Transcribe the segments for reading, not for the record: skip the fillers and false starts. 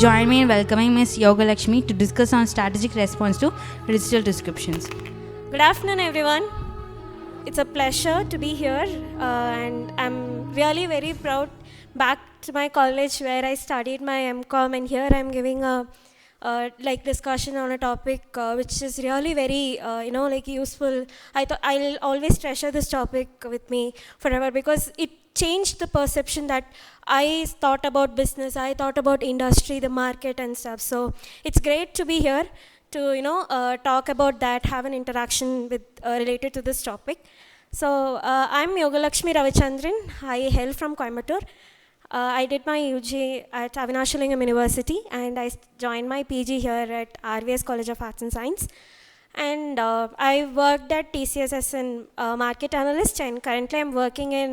join me in welcoming Ms. Yoga Lakshmi to discuss on strategic response to digital descriptions. Good afternoon, everyone. It's a pleasure to be here, and I'm really very proud back to my college where I studied my MCom, and here I'm giving a discussion on a topic which is really very useful. I'll always treasure this topic with me forever because it changed the perception that I thought about business, I thought about industry, the market and stuff. So it's great to be here to talk about that, have an interaction with related to this topic. So I'm Yoga Lakshmi Ravichandran. I hail from Coimbatore. I did my UG at Avinashalingam University, and I joined my PG here at RVS College of Arts and Science. And I worked at TCS as a market analyst, and currently I'm working in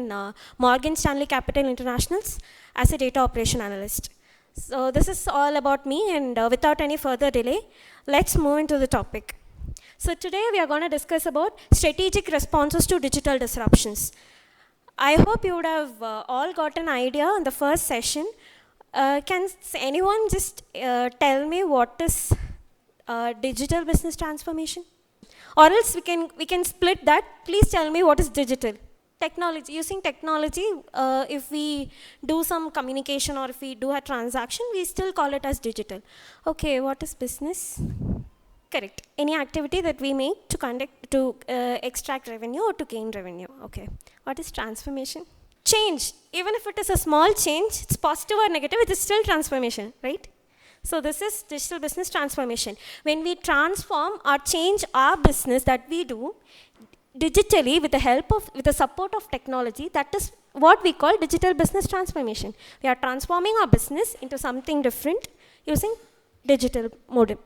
Morgan Stanley Capital Internationals as a data operation analyst. So this is all about me, and without any further delay, let's move into the topic. So today we are going to discuss about strategic responses to digital disruptions. I hope you would have all got an idea in the first session. Can anyone just tell me what is digital business transformation? Or else we can split that. Please tell me what is digital. Technology, using technology, if we do some communication or if we do a transaction, we still call it as digital. Okay, what is business? Correct. Any activity that we make to conduct, to extract revenue or to gain revenue. Okay. What is transformation? Change. Even if it is a small change, it's positive or negative, it is still transformation, right? So this is digital business transformation. When we transform or change our business that we do digitally with the support of technology, that is what we call digital business transformation. We are transforming our business into something different using digital mode.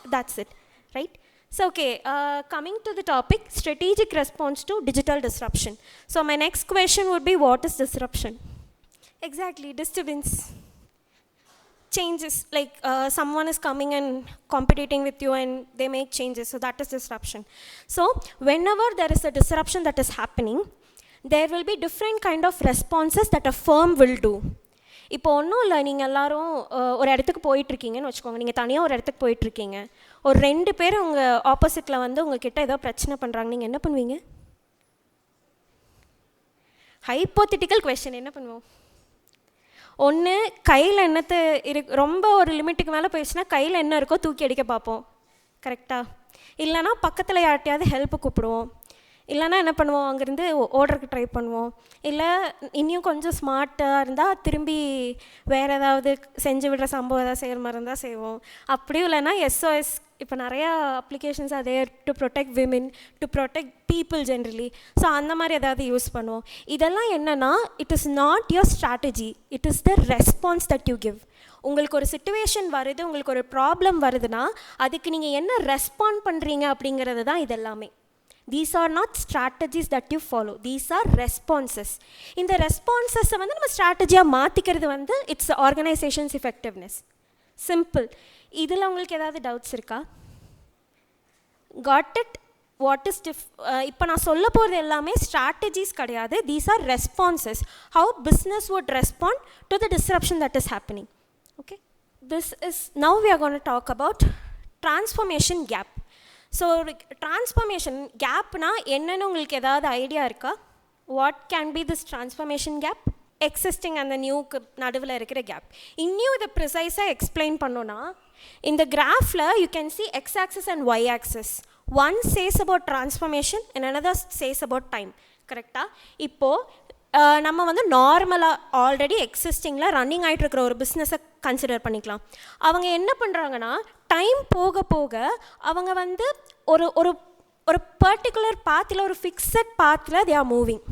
That's it. Right? So, okay, coming to the topic, strategic response to digital disruption. So, my next question would be, what is disruption? Exactly, disturbance. Changes, like someone is coming and competing with you and they make changes, so that is disruption. So, whenever there is a disruption that is happening, there will be different kind of responses that a firm will do. இப்போ ஒன்றும் இல்லை, நீங்கள் எல்லோரும் ஒரு இடத்துக்கு போயிட்டுருக்கீங்கன்னு வச்சுக்கோங்க. நீங்கள் தனியாக ஒரு இடத்துக்கு போயிட்டுருக்கீங்க. ஒரு 2 பேர் உங்கள் ஆப்போசிட்டில் வந்து உங்ககிட்ட ஏதோ பிரச்சனை பண்ணுறாங்க. நீங்கள் என்ன பண்ணுவீங்க? ஹைப்போதெட்டிக்கல் கொஸ்டின், என்ன பண்ணுவோம்? ஒன்று, கையில் என்னத்தை ரொம்ப ஒரு லிமிட்டுக்கு மேலே போயிடுச்சுன்னா கையில் என்ன இருக்கோ தூக்கி அடிக்க பார்ப்போம். கரெக்டாக? இல்லைனா பக்கத்தில் யார்ட்டையாவது ஹெல்ப்பு கூப்பிடுவோம். இல்லைனா என்ன பண்ணுவோம், அங்கேருந்து ஓடுறதுக்கு ட்ரை பண்ணுவோம். இல்லை இன்னும் கொஞ்சம் ஸ்மார்ட்டாக இருந்தால் திரும்பி வேறு ஏதாவது செஞ்சு விடுற சம்பவம் ஏதாவது செய்கிற மாதிரி இருந்தால் செய்வோம். அப்படியும் இல்லைனா SOS, இப்போ நிறையா அப்ளிகேஷன்ஸ் அதே to protect women, to protect people generally. So அந்த மாதிரி ஏதாவது யூஸ் பண்ணுவோம். இதெல்லாம் என்னென்னா, it is not your strategy, it is the response that you give. உங்களுக்கு ஒரு சிச்சுவேஷன் வருது, உங்களுக்கு ஒரு ப்ராப்ளம் வருதுன்னா அதுக்கு நீங்கள் என்ன ரெஸ்பாண்ட் பண்ணுறீங்க அப்படிங்கிறது தான் இதெல்லாமே. These are not strategies that you follow. These are responses. இந்த ரெஸ்பான்சஸை வந்து நம்ம ஸ்ட்ராட்டஜியாக மாற்றிக்கிறது வந்து இட்ஸ் ஆர்கனைசேஷன்ஸ் எஃபெக்டிவ்னஸ். சிம்பிள். இதில் உங்களுக்கு ஏதாவது டவுட்ஸ் இருக்கா? Got it? வாட் இஸ் இப்போ நான் சொல்ல போகிறது எல்லாமே ஸ்ட்ராட்டஜிஸ் கிடையாது. These are responses. How business would respond to the disruption that is happening. Okay, this is now we are going to talk about transformation gap. So transformation கேப்னா என்னென்னு உங்களுக்கு ஏதாவது ஐடியா இருக்கா? What can be this transformation gap? Existing அந்த நியூக்கு நடுவில் இருக்கிற gap. இன்னும் இதை ப்ரிசைஸாக எக்ஸ்பிளைன் பண்ணோன்னா, இந்த கிராஃபில் you can see X axis and Y axis. One says about transformation and another says about time. கரெக்டாக? இப்போது நம்ம வந்து நார்மலாக ஆல்ரெடி எக்ஸிஸ்டிங்கில் ரன்னிங் ஆகிட்டு இருக்கிற ஒரு பிஸ்னஸை கன்சிடர் பண்ணிக்கலாம். அவங்க என்ன பண்ணுறாங்கன்னா, டைம் போக போக அவங்க வந்து ஒரு ஒரு ஒரு பர்டிகுலர் பாத்தில், ஒரு ஃபிக்ஸட் பாத்தில் தே ஆர் மூவிங்.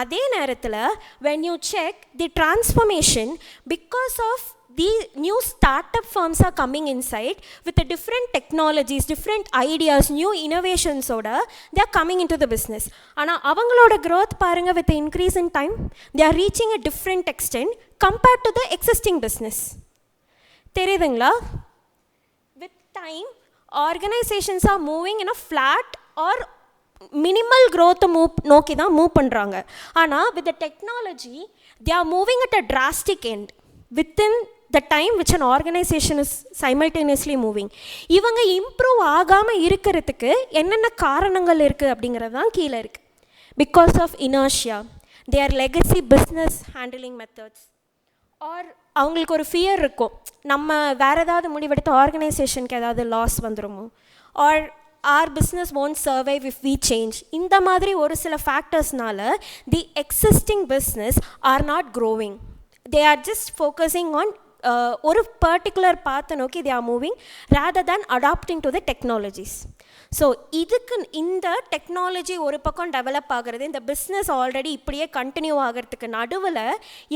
அதே நேரத்தில் when you check the transformation, because of the new startup firms are coming inside with the different technologies, different ideas, new innovations oda they are coming into the business. Ana avangaloda growth parunga, with the increase in time they are reaching a different extent compared to the existing business. Theriyudungla? With time organizations are moving in a flat or minimal growth நோக்கி தான் move பண்ணுறாங்க. ஆனால் with the technology they are moving at a drastic end. Within the time which an organization is simultaneously moving. இவங்க improve ஆகாமல் இருக்கிறதுக்கு என்னென்ன காரணங்கள் இருக்குது அப்படிங்கிறது தான் கீழே இருக்குது. Because of inertia, their legacy business handling methods, or அவங்களுக்கு ஒரு ஃபியர் இருக்கும், நம்ம வேறு ஏதாவது முடிவெடுத்து ஆர்கனைசேஷனுக்கு ஏதாவது லாஸ் வந்துடுமோ, or our business won't survive if we change. இந்த மாதிரி ஒரு சில ஃபேக்டர்ஸ்னால the existing business are not growing. They are just focusing on ஒரு பர்டிகுலர் பாத்தை நோக்கி they are moving rather than adapting to the technologies. So இதுக்கு இந்த technology ஒரு பக்கம் டெவலப் ஆகிறது, இந்த பிஸ்னஸ் ஆல்ரெடி இப்படியே கண்டினியூ ஆகிறதுக்கு நடுவில்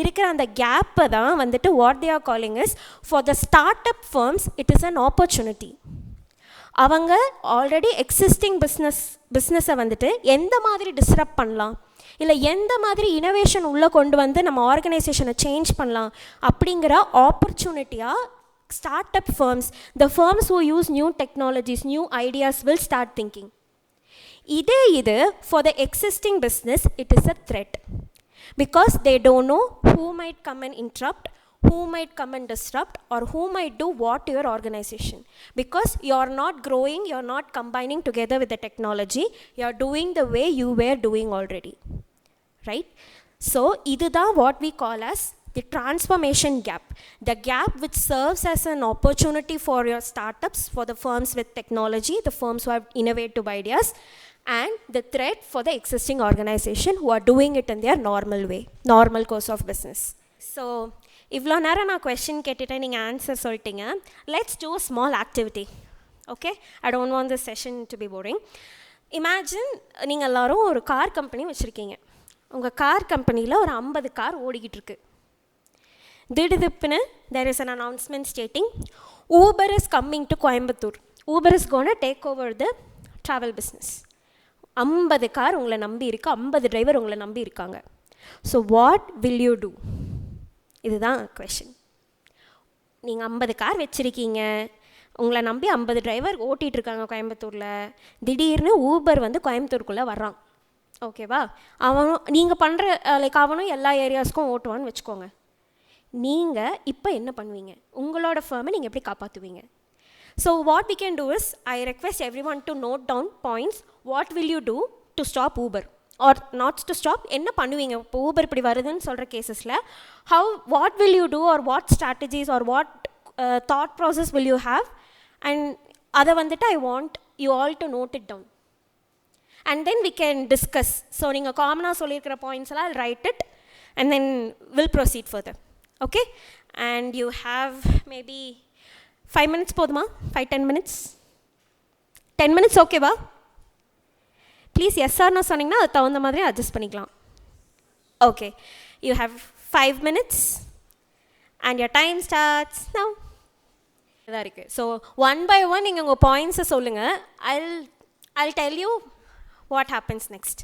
இருக்கிற அந்த கேப்பை தான் வந்துட்டு what they are calling is for the startup firms it is an opportunity. அவங்க ஆல்ரெடி எக்ஸிஸ்டிங் பிஸ்னஸை வந்துட்டு எந்த மாதிரி டிஸ்டர்ப் பண்ணலாம், இல்லை எந்த மாதிரி இனோவேஷன் உள்ளே கொண்டு வந்து நம்ம ஆர்கனைசேஷனை சேஞ்ச் பண்ணலாம் அப்படிங்கிற ஆப்பர்ச்சுனிட்டியாக start up firms, the firms who use new technologies, new ideas will start thinking. இது for the existing business it is a threat, because they don't know who might come and interrupt, who might come and disrupt, or who might do what to your organization, because you are not growing, you are not combining together with the technology, you are doing the way you were doing already, right? So idudha what we call as the transformation gap, the gap which serves as an opportunity for your startups, for the firms with technology, the firms who have innovative ideas, and the threat for the existing organization who are doing it in their normal way, normal course of business. So இவ்வளோ நேரம் நான் question கேட்டுட்டேன், நீங்கள் answer சொல்லிட்டீங்க. Let's do small activity. Okay, I don't want this session to be boring. Imagine நீங்கள் எல்லோரும் ஒரு car company வச்சுருக்கீங்க. உங்கள் கார் கம்பெனியில் ஒரு 50 கார் ஓடிக்கிட்டு இருக்கு. திடுதிப்புன்னு there is an announcement stating Uber is coming to Coimbatore. Uber is going to take over the travel business. 50 car உங்களை நம்பி இருக்கு, 50 டிரைவர் உங்களை நம்பி இருக்காங்க. So what will you do? இதுதான் கொஷின். நீங்கள் 50 கார் வச்சுருக்கீங்க, உங்களை நம்பி 50 டிரைவர் ஓட்டிகிட்ருக்காங்க கோயம்புத்தூரில். திடீர்னு ஊபர் வந்து கோயம்புத்தூருக்குள்ளே வர்றான். ஓகேவா? அவனும் நீங்கள் பண்ணுற அவனும் எல்லா ஏரியாஸ்க்கும் ஓட்டுவான்னு வச்சுக்கோங்க. நீங்கள் இப்போ என்ன பண்ணுவீங்க? உங்களோட ஃபர்மை நீங்கள் எப்படி காப்பாற்றுவீங்க? So what we can do is, I request everyone to note down points. What will you do to stop Uber? Or not to stop, என்ன பண்ணுவீங்க இப்போ ஊபர் இப்படி வருதுன்னு சொல்கிற கேசஸில்? What will you do, or what strategies, or what thought process will you have? And அதை வந்துட்டு I want you all to note it down, and then we can discuss. So நீங்கள் காமனாக சொல்லியிருக்கிற பாயிண்ட்ஸ் எல்லாம் write it, and then will proceed further. Okay, and you have maybe 5 minutes போதுமா? 5-10 minutes? 10 minutes ஓகேவா? Please yes ஆர்னு சொன்னிங்கன்னா அது தகுந்த மாதிரி அட்ஜஸ்ட் பண்ணிக்கலாம். Okay, you have 5 minutes and your time starts now. இதாக இருக்குது. ஸோ ஒன் பை ஒன் நீங்கள் உங்கள் பாயிண்ட்ஸை சொல்லுங்கள். I'll tell you what happens next.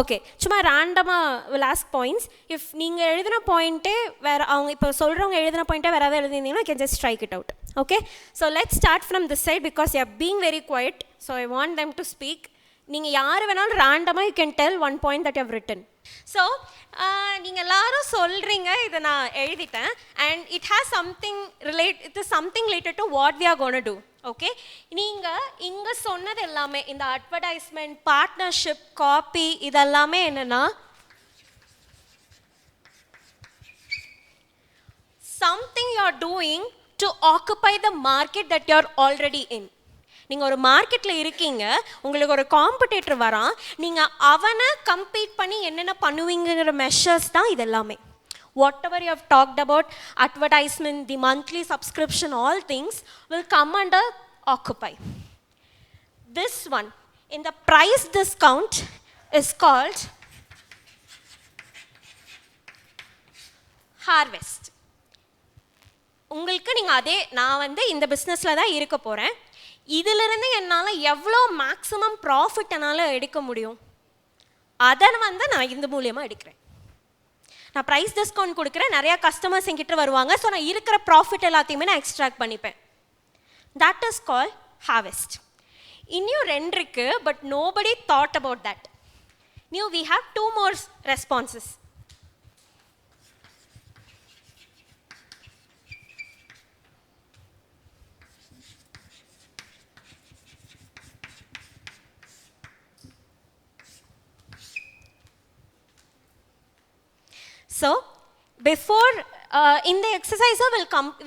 Okay, சும்மா ரேண்டமாக வில் ஆஸ்க் பாயிண்ட்ஸ். இஃப் நீங்கள் எழுதின பாயிண்ட்டே வேறு, அவங்க இப்போ சொல்கிறவங்க எழுதின பாயிண்ட்டே வேறு ஏதாவது எழுதிருந்தீங்கன்னா can just strike it out. Okay, so let's start from this side because you are being very quiet. So I want them to speak. நீங்கள் யார் வேணாலும் ரேண்டமாக you can tell one point that you have written. So நீங்கள் எல்லாரும் சொல்கிறீங்க, இதை நான் எழுதிட்டேன், and it has something it is something related to what we are going to do. Okay, நீங்கள் இங்கே சொன்னது எல்லாமே, இந்த அட்வர்டைஸ்மெண்ட், பார்ட்னர்ஷிப், காப்பி, இதெல்லாமே என்னென்னா something you are doing to occupy the market that you are already in. நீங்கள் ஒரு மார்க்கெட்டில் இருக்கீங்க, உங்களுக்கு ஒரு காம்படிட்டர் வரான், நீங்கள் அவனை கம்பீட் பண்ணி என்னென்ன பண்ணுவீங்கிற மெஷர்ஸ் தான் இது எல்லாமே. Whatever you have talked about, advertisement, the monthly subscription, all things will come under occupy. This one, in the price discount, is called harvest. உங்களுக்கு நீங்கள் அதே, நான் வந்து இந்த பிஸ்னஸில் தான் இருக்க போகிறேன், இதிலிருந்து என்னால் எவ்வளோ மேக்ஸிமம் ப்ராஃபிட் என்னால் எடுக்க முடியும், அதை வந்து நான் இந்த மூலியமாக எடுக்கிறேன். நான் ப்ரைஸ் டிஸ்கவுண்ட் கொடுக்குறேன், நிறையா கஸ்டமர்ஸ் என்கிட்ட வருவாங்க, ஸோ நான் இருக்கிற ப்ராஃபிட் எல்லாத்தையுமே நான் எக்ஸ்ட்ராக்ட் பண்ணிப்பேன். That is call harvest. இன்னும் 2 இருக்குது, but nobody thought about that. Now we have 2 more responses. So before in the exercise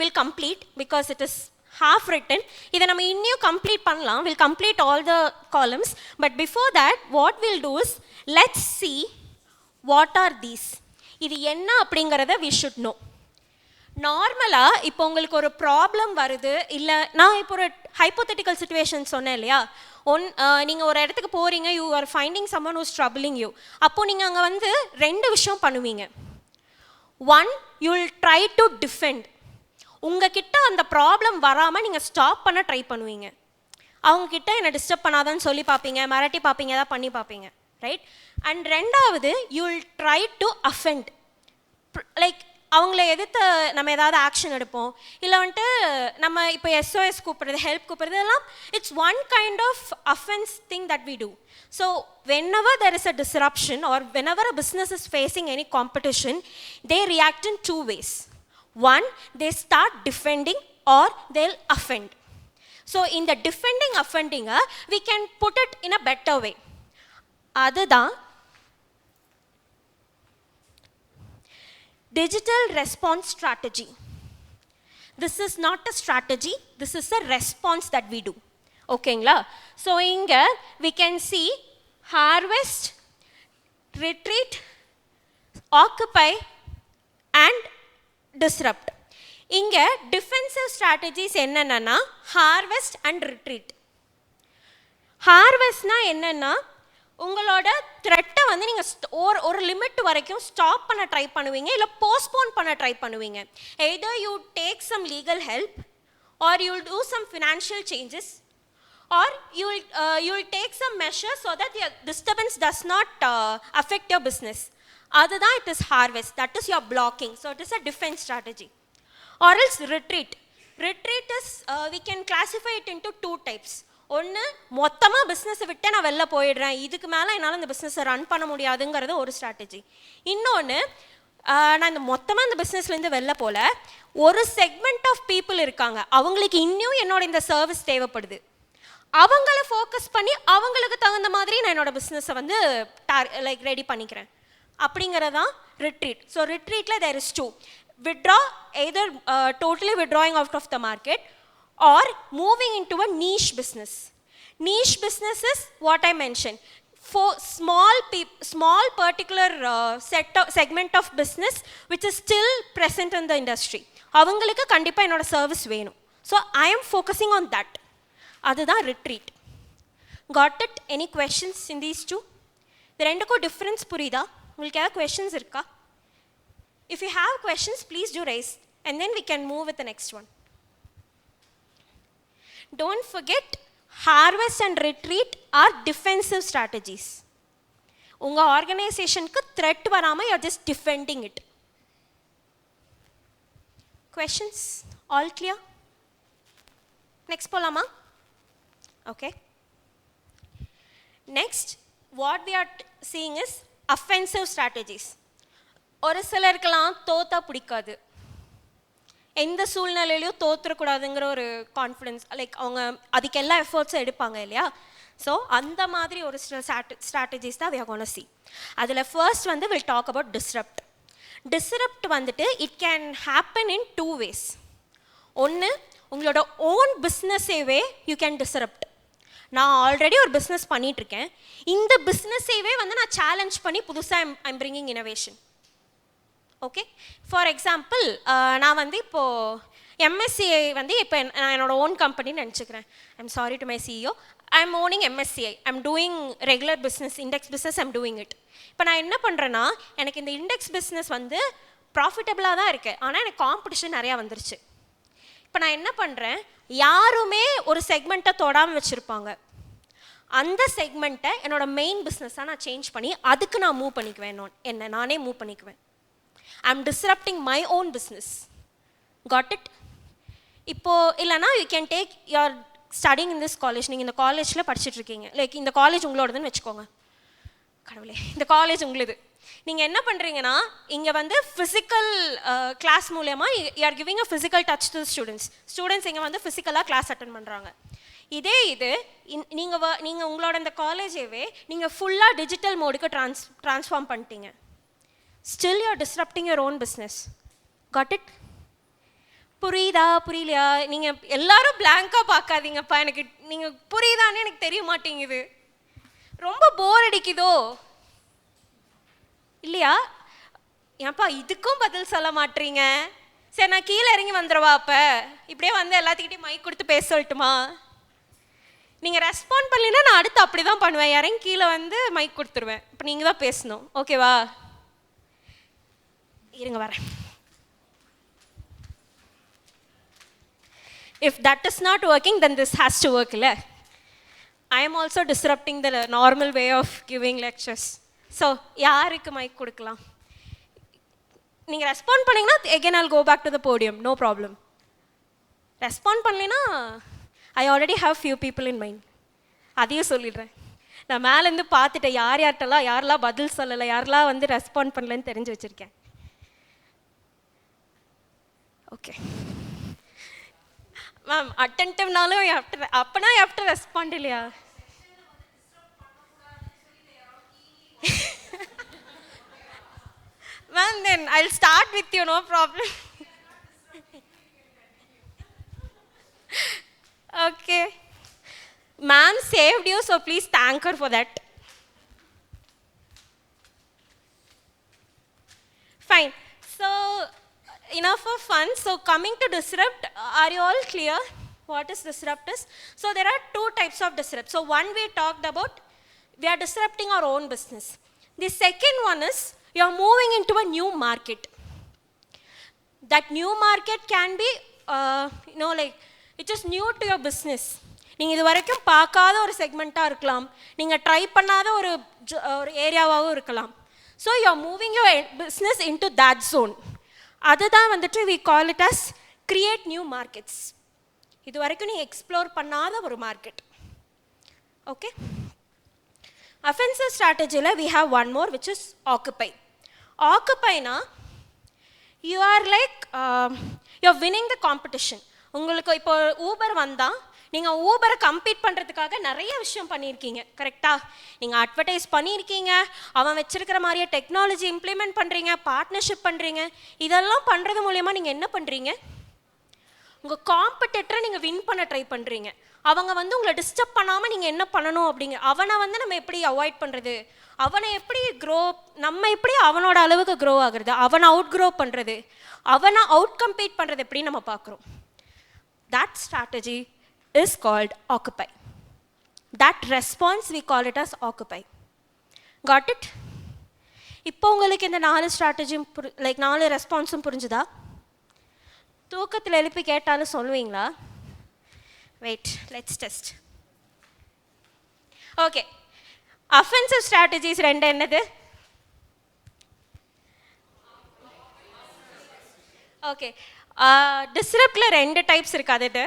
will complete because it is half written. இதை நம்ம இன்னும் complete பண்ணலாம். We'll complete all the columns. But before that, what we'll do is, let's see what are these. இது என்ன அப்படிங்கிறத we should know. நார்மலாக இப்போ உங்களுக்கு ஒரு ப்ராப்ளம் வருது, இல்லை நான் இப்போ ஒரு ஹைப்போதெட்டிக்கல் சுச்சுவேஷன் சொன்னேன் இல்லையா, நீங்கள் ஒரு இடத்துக்கு போகிறீங்க, you are finding someone who's troubling you. அப்போது நீங்கள் அங்கே வந்து ரெண்டு விஷயம் பண்ணுவீங்க. One, you will try to defend. உங்ககிட்ட அந்த ப்ராப்ளம் வராமல் நீங்கள் ஸ்டாப் பண்ண ட்ரை பண்ணுவீங்க. அவங்கக்கிட்ட என்னை டிஸ்டர்ப் பண்ணாதான்னு சொல்லி பார்ப்பீங்க, மிரட்டி பார்ப்பீங்க, ஏதாவது பண்ணி பார்ப்பீங்க, ரைட்? அண்ட் ரெண்டாவது, you will try to offend. Like அவங்கள எதிர்த்து நம்ம ஏதாவது ஆக்ஷன் எடுப்போம், இல்லை வந்துட்டு நம்ம இப்போ SOS கூப்பிட்றது, ஹெல்ப் கூப்பிட்றது, இதெல்லாம் it's one kind of offence thing that we do. So whenever there is a disruption or whenever a business is facing any competition, they react in two ways. One, they start defending or they'll offend. So in the defending, offending, we can put it in a better way. அதுதான் digital response strategy. This is not a strategy, this is a response that we do. ஓகேங்களா? So இங்கே we can see harvest, retreat, occupy and disrupt. இங்கே defensive strategies என்னென்னா harvest and retreat. harvestனா என்னென்னா உங்களோட த்ரெட்டை வந்து நீங்கள் ஒரு லிமிட் வரைக்கும் ஸ்டாப் பண்ண ட்ரை பண்ணுவீங்க, இல்லை போஸ்ட்போன் பண்ண ட்ரை பண்ணுவீங்க. Either you take some legal help, or you will do some financial changes, or you will take some measures so that your disturbance does not affect your business. அதுதான் it is harvest, that is your blocking. So it is a defence strategy. Or else retreat. Retreat is we can classify it into two types. ஒன்று, மொத்தமாக பிஸ்னஸை விட்டு நான் வெளில போயிடுறேன், இதுக்கு மேலே என்னால் இந்த பிஸ்னஸை ரன் பண்ண முடியாதுங்கிறது ஒரு ஸ்ட்ராட்டஜி. இன்னொன்று, நான் இந்த மொத்தமாக இந்த பிஸ்னஸ்லேருந்து வெளில போல, ஒரு செக்மெண்ட் ஆஃப் பீப்புள் இருக்காங்க, அவங்களுக்கு இன்னும் என்னோட இந்த சர்வீஸ் தேவைப்படுது, அவங்கள ஃபோக்கஸ் பண்ணி அவங்களுக்கு தகுந்த மாதிரி நான் என்னோட பிஸ்னஸை வந்து லைக் ரெடி பண்ணிக்கிறேன். அப்படிங்கிறதான் ரிட்ரீட். ஸோ ரிட்ரீட்டில் there is two: withdraw, either totally withdrawing out of the market or moving into a niche business. Niche business is what I mentioned, for small particular segment of business which is still present in the industry. அவங்களுக்கு கண்டிப்பாக என்னோட service வேணும். So I am focusing on that. அதுதான் retreat. Got it? Any questions in these two? இது ரெண்டுக்கும் difference புரியுதா? உங்களுக்கு ஏதாவது questions இருக்கா? If you have questions, please do raise and then we can move with the next one. Don't forget, harvest and retreat are defensive strategies. உங்கள் ஆர்கனைசேஷனுக்கு thread வராமல் you're just defending it. Questions? All clear? Next போலாமா? Okay. Next, what we are seeing is offensive strategies. ஒரு சிலருக்கெல்லாம் தோத்தா பிடிக்காது, எந்த சூழ்நிலையிலையும் தோற்றுறக்கூடாதுங்கிற ஒரு confidence, like அவங்க அதுக்கு எல்லா எஃபர்ட்ஸும் எடுப்பாங்க இல்லையா? ஸோ அந்த மாதிரி ஒரு ஸ்ட்ராட்டஜிஸ் தான் we are going to see. அதில் ஃபர்ஸ்ட் வந்து we'll talk about disrupt. Disrupt வந்துட்டு it can happen in two ways. ஒன்று, உங்களோட ஓன் பிஸ்னஸேவே யூ கேன் டிஸ்ரப்ட். நான் ஆல்ரெடி ஒரு பிஸ்னஸ் பண்ணிகிட்ருக்கேன், இந்த பிஸ்னஸேவே வந்து நான் சேலஞ்ச் பண்ணி புதுசாக I'm bringing innovation. Okay, for example, நான் வந்து இப்போது எம்எஸ்சிஐ வந்து இப்போ நான் என்னோடய ஓன் கம்பெனின்னு நினச்சிக்கிறேன். I'm sorry to my CEO, I'm owning MSCI, I'm doing regular business, index business, I'm doing it. இப்போ நான் என்ன பண்ணுறேன்னா, எனக்கு இந்த இண்டெக்ஸ் பிஸ்னஸ் வந்து ப்ராஃபிட்டபுளாக தான் இருக்குது, ஆனால் எனக்கு காம்படிஷன் நிறையா வந்துருச்சு. இப்போ நான் என்ன பண்ணுறேன், யாருமே ஒரு செக்மெண்ட்டை தொடாமல் வச்சுருப்பாங்க, அந்த செக்மெண்ட்டை என்னோடய மெயின் பிஸ்னஸாக நான் சேஞ்ச் பண்ணி அதுக்கு நான் மூவ் பண்ணிக்குவேன், என்ன நானே மூவ் பண்ணிக்குவேன். I'm disrupting my own business. Got it? இப்போ இல்லைனா you can take your studying in this college. நீங்கள் இந்த காலேஜில் படிச்சுட்ருக்கீங்க, லைக் இந்த காலேஜ் உங்களோடதுன்னு வச்சுக்கோங்க. கடவுளே, இந்த காலேஜ் உங்களுது. நீங்கள் என்ன பண்ணுறீங்கன்னா, இங்கே வந்து ஃபிசிக்கல் கிளாஸ் மூலயமா you are giving a physical touch to the students இங்கே வந்து ஃபிசிக்கலாக கிளாஸ் அட்டன் பண்ணுறாங்க. இதே இது நீங்கள் உங்களோட இந்த காலேஜேவே நீங்கள் ஃபுல்லாக டிஜிட்டல் மோடுக்கு ட்ரான்ஸ்ஃபார்ம் பண்ணிட்டீங்க. Still you're disrupting your own business. Got it? புரியுதா புரியலையா? நீங்கள் எல்லாரும் பிளாங்காக பார்க்காதீங்கப்பா. எனக்கு நீங்கள் புரியுதான்னு எனக்கு தெரிய மாட்டேங்குது. ரொம்ப போர் அடிக்குதோ இல்லையா? ஏன்ப்பா இதுக்கும் பதில் சொல்ல மாட்டீங்க? சரி, நான் கீழே இறங்கி வந்துடுவா. அப்போ இப்படியே வந்து எல்லாத்துக்கிட்டையும் மைக் கொடுத்து பேச சொல்லட்டுமா? நீங்கள் ரெஸ்பாண்ட் பண்ணலைன்னா நான் அடுத்து அப்படி தான் பண்ணுவேன். இறங்கி கீழே வந்து மைக் கொடுத்துருவேன். இப்போ நீங்கள் தான் பேசணும். ஓகேவா? இருங்க வரேன். If that is not working, then this has to work. I am also disrupting the normal way of giving lectures. So, யாருக்கு மைக் கொடுக்கலாம்? நீங்கள் ரெஸ்பாண்ட் பண்ணிங்கன்னா again I'll go back to the podium. No problem. Respond பண்ணலைன்னா I already have few people in mind. அதையும் சொல்லிடுறேன். நான் மேலேருந்து பார்த்துட்டேன் யாரெல்லாம் பதில் சொல்லலை, யாரெல்லாம் வந்து ரெஸ்பாண்ட் பண்ணலன்னு தெரிஞ்சு வச்சுருக்கேன். ஓகே மேம், அட்டென்டிவ்னாலும் அப்போனா ஆஃப்டர் ரெஸ்பாண்ட் இல்லையா? Ma'am then I'll start with you, no problem. Okay. Ma'am saved you, so please thank her for that. Fine. So, enough of fun. So, coming to disrupt, are you all clear what is disrupt is? So, there are two types of disrupt. So, one we talked about, we are disrupting our own business. The second one is, you are moving into a new market. That new market can be, like, it is new to your business. நீங்கள் இது வரைக்கும் பார்க்காத ஒரு செக்மெண்ட்டாக இருக்கலாம், நீங்கள் try பண்ணாத ஒரு ஏரியாவாகவும் இருக்கலாம். So you are moving your business into that zone. அதுதான் வந்துட்டு we call it as create new markets. இது வரைக்கும் நீங்கள் எக்ஸ்ப்ளோர் பண்ணாத ஒரு மார்க்கெட். ஓகே, அஃபென்சிவ் ஸ்ட்ராட்டஜியில் we have one more which is occupy. ஆக்குப்பைனா you are like you are winning the competition. உங்களுக்கு இப்போ ஊபர் வந்தால் நீங்கள் ஊபரை கம்பீட் பண்ணுறதுக்காக நிறைய விஷயம் பண்ணியிருக்கீங்க, கரெக்டாக? நீங்கள் அட்வர்டைஸ் பண்ணியிருக்கீங்க, அவன் வச்சுருக்கிற மாதிரியே டெக்னாலஜி இம்ப்ளிமெண்ட் பண்ணுறீங்க, பார்ட்னர்ஷிப் பண்ணுறீங்க. இதெல்லாம் பண்ணுறது மூலயமா நீங்கள் என்ன பண்ணுறீங்க? உங்கள் காம்படிட்டரை நீங்கள் வின் பண்ண ட்ரை பண்ணுறீங்க. அவங்க வந்து உங்களை டிஸ்டர்ப் பண்ணாமல் நீங்கள் என்ன பண்ணணும் அப்படிங்க, அவனை வந்து நம்ம எப்படி அவாய்ட் பண்ணுறது, அவனை எப்படி நம்ம எப்படி அவனோட அளவுக்கு க்ரோ ஆகுறது, அவனை அவுட் க்ரோ பண்ணுறது, அவனை அவுட் கம்பீட் பண்ணுறது எப்படின்னு நம்ம பார்க்குறோம். That strategy is called occupy. That response we call it as occupy. Got it? இப்போ உங்களுக்கு இந்த 4 ஸ்ட்ராட்டஜியும் லைக் 4 ரெஸ்பான்ஸும் புரிஞ்சுதா? தூக்கத்தில் எழுப்பி கேட்டாலும் சொல்லுவீங்களா? Wait, let's test. Okay, offensive strategies 2 என்னது? ஓகே, டிஸ்ரப்டில் 2 டைப்ஸ் இருக்குது. அது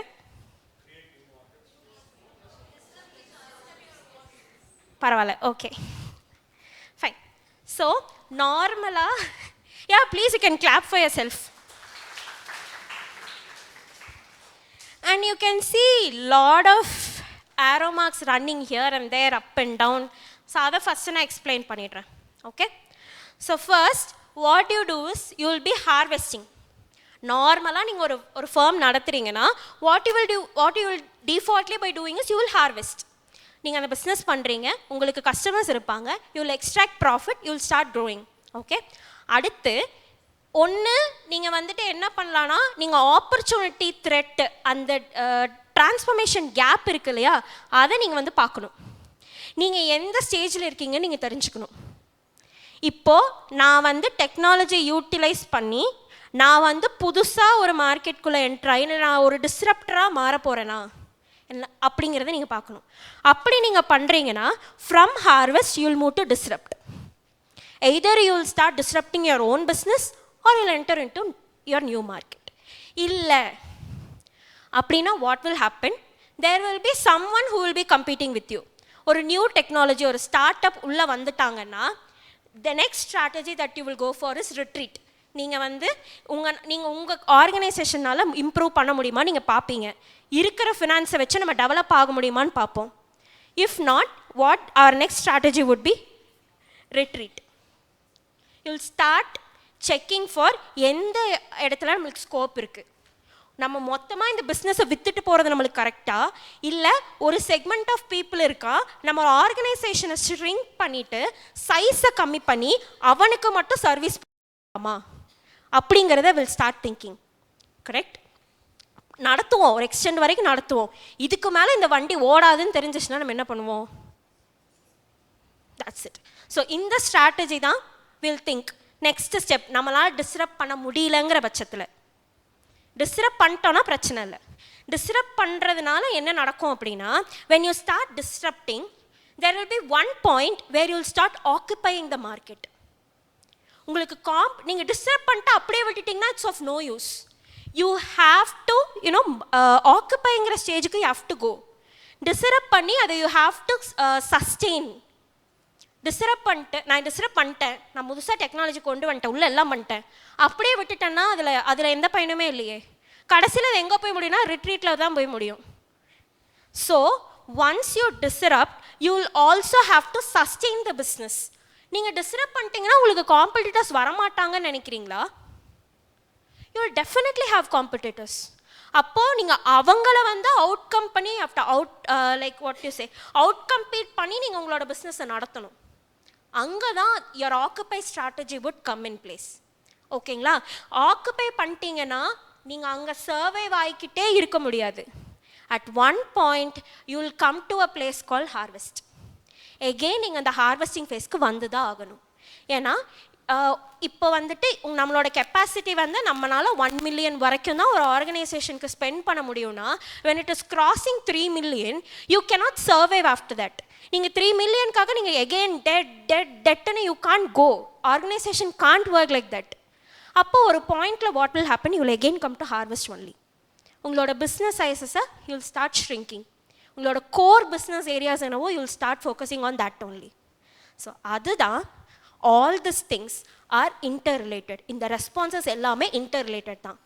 பரவாயில்ல. Okay fine. ஸோ நார்மலாக please you can clap for yourself. And you can see lot of arrow marks running here and there up and down. So அதை first நான் explain பண்ணிடுறேன். Okay, so first what you do is you will be harvesting. நார்மலாக நீங்கள் ஒரு firm நடத்துகிறீங்கன்னா what you will டிஃபால்ட்லி by doing is you will harvest. நீங்கள் அந்த business பண்ணுறீங்க, உங்களுக்கு கஸ்டமர்ஸ் இருப்பாங்க, you will extract profit, you will start growing. Okay, அடுத்து ஒன்று நீங்கள் வந்துட்டு என்ன பண்ணலான்னா, நீங்கள் ஆப்பர்ச்சுனிட்டி த்ரெட்டு அந்த டிரான்ஸ்ஃபர்மேஷன் கேப் இருக்கு இல்லையா, அதை நீங்கள் வந்து பார்க்கணும். நீங்கள் எந்த ஸ்டேஜில் இருக்கீங்கன்னு நீங்கள் தெரிஞ்சுக்கணும். இப்போது நான் வந்து டெக்னாலஜி யூட்டிலைஸ் பண்ணி நான் வந்து புதுசாக ஒரு மார்க்கெட்டுக்குள்ளே என்ட்ராகி நான் ஒரு டிஸ்ரப்டராக மாற போகிறேன்னா என்ன அப்படிங்கிறத நீங்கள் பார்க்கணும். அப்படி நீங்கள் பண்ணுறீங்கன்னா from harvest you will move to disrupt. Either you will start disrupting your own business or you will enter into your new market. இல்லை அப்படின்னா what will happen, there will be someone who will be competing with you. ஒரு new technology ஒரு startup உள்ளே வந்துட்டாங்கன்னா the next strategy that you will go for is retreat. நீங்கள் வந்து உங்கள் ஆர்கனைசேஷனால் improve பண்ண முடியுமா நீங்கள் பார்ப்பீங்க. இருக்கிற ஃபினான்ஸை வச்சு நம்ம டெவலப் ஆக முடியுமான்னு பார்ப்போம். If not, what our next strategy would be retreat. you'll start checking for எந்த இடத்துல நம்மளுக்கு ஸ்கோப் இருக்குது, நம்ம மொத்தமாக இந்த பிஸ்னஸை விற்றுட்டு போகிறது நம்மளுக்கு கரெக்டாக, இல்லை ஒரு செக்மெண்ட் ஆஃப் பீப்புள் இருக்கா, நம்ம ஒரு ஆர்கனைசேஷனை ஷ்ரிங்க் பண்ணிவிட்டு சைஸை கம்மி பண்ணி அவனுக்கு மட்டும் சர்வீஸ் பண்ணலாமா அப்படிங்கிறத வில் ஸ்டார்ட் திங்கிங். கரெக்ட்? நடத்துவோம், ஒரு எக்ஸ்டெண்ட் வரைக்கும் நடத்துவோம். இதுக்கு மேலே இந்த வண்டி ஓடாதுன்னு தெரிஞ்சிச்சுன்னா நம்ம என்ன பண்ணுவோம்? That's it. ஸோ இந்த ஸ்ட்ராட்டஜி தான் வில் திங்க் நெக்ஸ்ட் ஸ்டெப். நம்மளால் டிஸ்டர்ப் பண்ண முடியலங்கிற பட்சத்தில், டிஸ்டர்ப் பண்ணிட்டோன்னா பிரச்சனை இல்லை. டிஸ்டர்ப் பண்ணுறதுனால என்ன நடக்கும் அப்படின்னா, when you start disrupting, there will be one point where you will start occupying the market. உங்களுக்கு நீங்கள் டிஸ்டர்ப் பண்ணிட்டு அப்படியே விட்டுட்டிங்கன்னா it's of no use. You have to ஆக்குப்பைங்கிற ஸ்டேஜுக்கு you have to go. Disturb பண்ணி அதை you have to sustain. Disturb பண்ணிட்டு நான் டிஸ்டர்ப் பண்ணிட்டேன், நான் புதுசாக டெக்னாலஜி கொண்டு வந்துட்டேன், உள்ளே எல்லாம் பண்ணிட்டேன், அப்படியே விட்டுட்டேன்னா அதில் எந்த பயனுமே இல்லையே. கடைசியில் அது எங்கே போய் முடியும்னா ரிட்ரீட்டில் தான் போய் முடியும். So once you disturbed, you will also have to sustain the business. நீங்கள் டிஸ்டர்ப் பண்ணிட்டீங்கன்னா உங்களுக்கு காம்படிட்டர்ஸ் வரமாட்டாங்கன்னு நினைக்கிறீங்களா? You will definitely have competitors. அப்போது நீங்கள் அவங்கள அவுட் கம் பண்ணி like what you say out compete பண்ணி நீங்கள் உங்களோட பிஸ்னஸை நடத்தணும். அங்கே தான் your occupy strategy would come in place. ஓகேங்களா? ஆக்குப்பை பண்ணிட்டீங்கன்னா நீங்கள் அங்கே சர்வைவ் ஆகிக்கிட்டே இருக்க முடியாது. At one point you will come to a place call harvest. Again நீங்கள் அந்த ஹார்வெஸ்டிங் ஃபேஸ்க்கு வந்து தான் ஆகணும். ஏன்னா இப்போ நம்மளோட கெப்பாசிட்டி நம்மளால் 1 million வரைக்கும் தான் ஒரு ஆர்கனைசேஷனுக்கு ஸ்பெண்ட் பண்ண முடியும்னா, when it is crossing 3 million, you cannot survive after that. நீங்கள் 3 millionக்காக நீங்கள் எகெயின் டெட்னு you can't go. Organisation can't work like that. அப்போ ஒரு பாயிண்டில் what will happen, you will again come to harvest only. உங்களோட பிஸ்னஸ் சைஸஸை யூ வில் ஸ்டார்ட் ஷ்ரிங்கிங். உங்களோட கோர் பிஸ்னஸ் ஏரியாஸ் என்னவோ you will start focusing on that only. So அதுதான் all these things are interrelated. இந்த responses எல்லாமே interrelated தான்.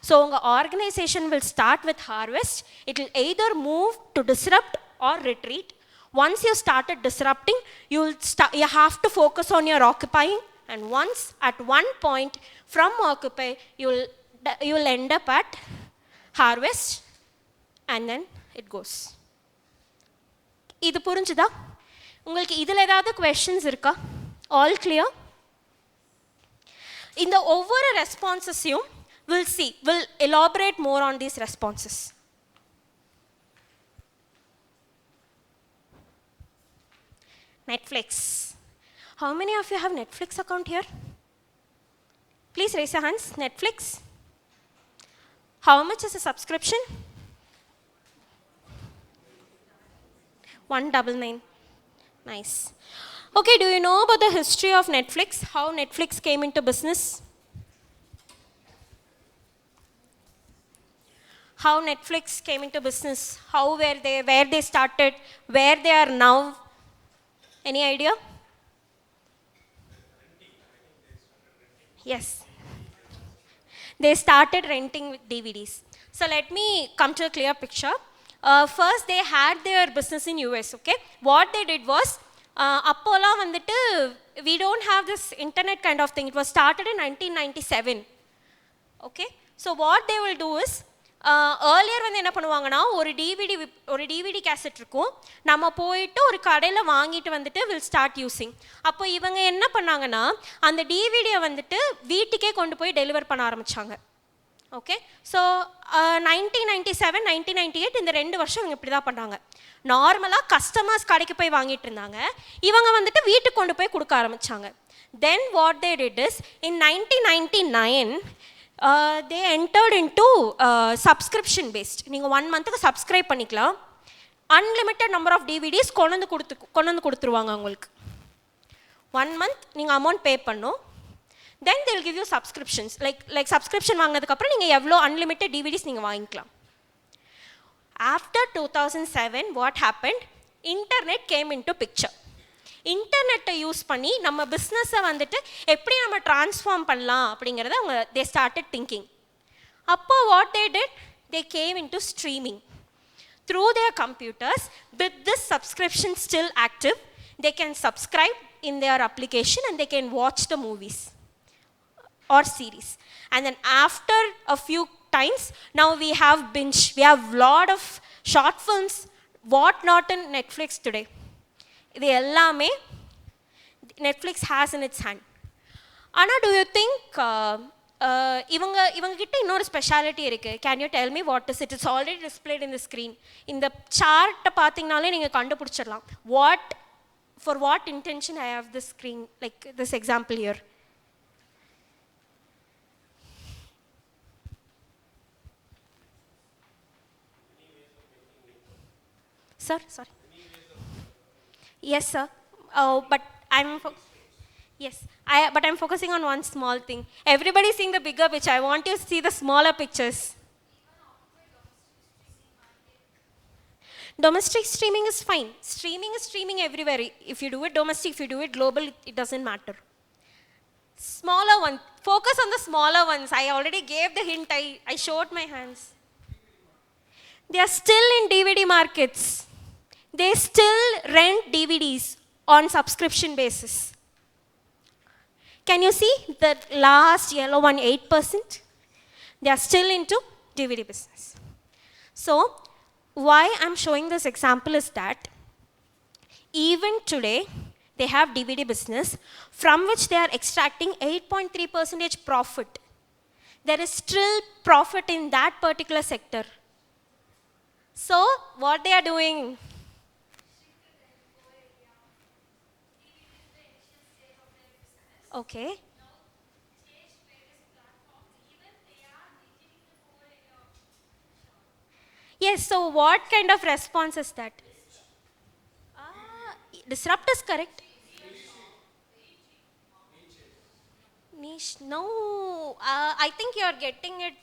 So உங்கள் organization will start with harvest. It will either move to disrupt or retreat. Once you started disrupting, you have to focus on your occupying, and once at one point from occupy, you will end up at harvest, and then it goes. இது புரிஞ்சுதா? உங்களுக்கு இதில் ஏதாவது questions இருக்கா? All clear? இந்த ஒவ்வொரு ரெஸ்பான்சஸையும் we'll elaborate more on these responses. Netflix. How many of you have Netflix account here? Please raise your hands. Netflix. How much is a subscription? 199. Nice. Okay, do you know about the history of Netflix? How Netflix came into business? How Netflix came into business? How were they, where they started, where they are now? Any idea? Yes. They started renting DVDs. So let me come to a clear picture. First, they had their business in US, okay? What they did was, அப்போலாம் we don't have this internet kind of thing. It was started in 1997. Okay? So what they will do is, earlier என்ன பண்ணுவாங்கன்னா, ஒரு DVD cassette இருக்கும், நம்ம போயிட்டு ஒரு கடையில் வாங்கிட்டு will start using. அப்போ இவங்க என்ன பண்ணாங்கன்னா, அந்த டிவிடியை வீட்டுக்கே கொண்டு போய் டெலிவர் பண்ண ஆரம்பித்தாங்க. ஓகே? ஸோ 1997, 1998 இந்த 2 வருஷம் இவங்க இப்படி தான் பண்ணாங்க. நார்மலாக கஸ்டமர்ஸ் கடைக்கு போய் வாங்கிட்டு இருந்தாங்க, இவங்க வீட்டுக்கு கொண்டு போய் கொடுக்க ஆரம்பித்தாங்க. Then what they did is, in 1999 they entered into subscription based. நீங்கள் 1 monthக்கு சப்ஸ்கிரைப் பண்ணிக்கலாம், அன்லிமிட்டட் நம்பர் ஆஃப் டிவிடிஸ் கொண்டு வந்து கொடுத்துருவாங்க உங்களுக்கு. 1 month நீங்கள் அமௌண்ட் பே பண்ணணும். Then they will give you subscriptions. Like subscription வாங்கினதுக்கப்புறம் நீங்கள் எவ்வளோ unlimited DVDs நீங்கள் வாங்கிக்கலாம். After 2007, what happened? Internet came into picture. இன்டர்நெட்டை யூஸ் பண்ணி நம்ம பிஸ்னஸை எப்படி நம்ம ட்ரான்ஸ்ஃபார்ம் பண்ணலாம் அப்படிங்கிறத அவங்க they started thinking. அப்போ what they did? They came into streaming. Through their computers, with this subscription still active, they can subscribe in their application and they can watch the movies. or series. And then after a few times, now we have binge. We have lot of short films, what not in Netflix today. இது எல்லாமே Netflix has in its hand. Anna, do you think இவங்க கிட்ட இன்னொரு speciality இருக்கு. Can you tell me what is it? It's already displayed in the screen. இந்த சார்ட்டை பார்த்தீங்கனாலே நீங்கள் கண்டுபிடிச்சிடலாம். For what intention I have this screen, like this example here. Sir, sorry. Yes, sir. But I'm focusing on one small thing. Everybody seeing the bigger picture. I want you to see the smaller pictures. Domestic streaming is fine. Streaming is streaming everywhere. If you do it domestic, if you do it global, it doesn't matter. Smaller one. Focus on the smaller ones. I already gave the hint. I showed my hands. They are still in DVD markets. They still rent DVDs on subscription basis. Can you see the last yellow one, 8%? They are still into DVD business. So, why I'm showing this example is that even today, they have DVD business from which they are extracting 8.3% profit. There is still profit in that particular sector. So, what they are doing? Okay. Yes, so what kind of response is that? Disrupt is correct. Niche. No, I think you are getting it.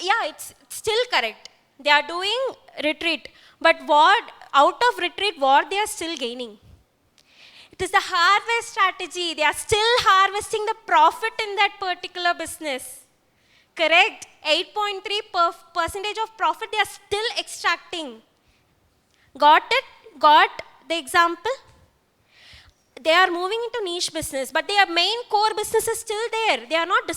Yeah, it's still correct. They are doing retreat. But what, out of retreat, what they are still gaining? It is the harvest strategy. They are still harvesting the profit in that particular business. Correct? 8.3% of profit they are still extracting. Got it? Got the example? They are moving into niche business, but their main core business is still there. They have not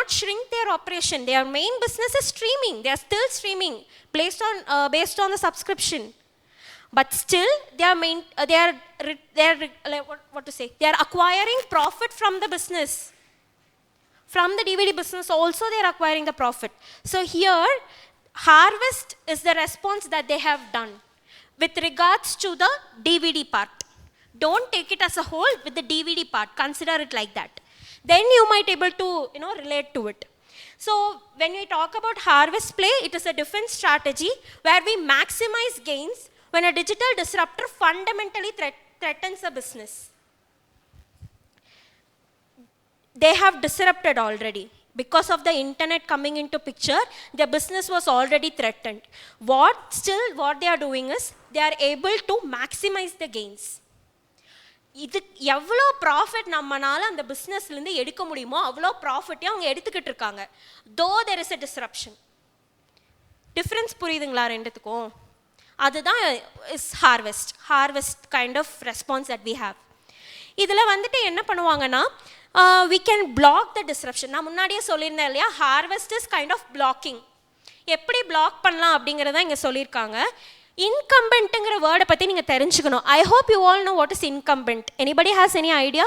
shrink their operation. Their main business is streaming. They are still streaming based on the subscription. But still, they are acquiring profit from the business. From the DVD business also they are acquiring the profit. So here, harvest is the response that they have done with regards to the DVD part. Don't take it as a whole with the DVD part. Consider it like that. Then you might able to relate to it. So when we talk about harvest play, it is a defense strategy where we maximize gains when a digital disruptor fundamentally threatens a business. They have disrupted already. Because of the internet coming into picture, their business was already threatened. What they are doing is, they are able to maximize the gains. இது எவ்வளோ profit நம்மளால அந்த பிஸ்னஸ்லேருந்து எடுக்க முடியுமோ அவ்வளோ ப்ராஃபிட்டையும் அவங்க எடுத்துக்கிட்டு இருக்காங்க. Though there is a disruption. Difference புரியுதுங்களா ரெண்டுத்துக்கும்? அதுதான் is harvest kind of response that we have. இதில் வந்துட்டு என்ன பண்ணுவாங்கன்னா, we can block the disruption. நான் முன்னாடியே சொல்லியிருந்தேன் இல்லையா, harvest is kind of blocking. எப்படி பிளாக் பண்ணலாம் அப்படிங்கிறத இங்கே சொல்லியிருக்காங்க. இன்கம்பென்ட்டுங்கிற வேர்டை பற்றி நீங்கள் தெரிஞ்சுக்கணும். I hope you all know what is incumbent. Anybody has any idea?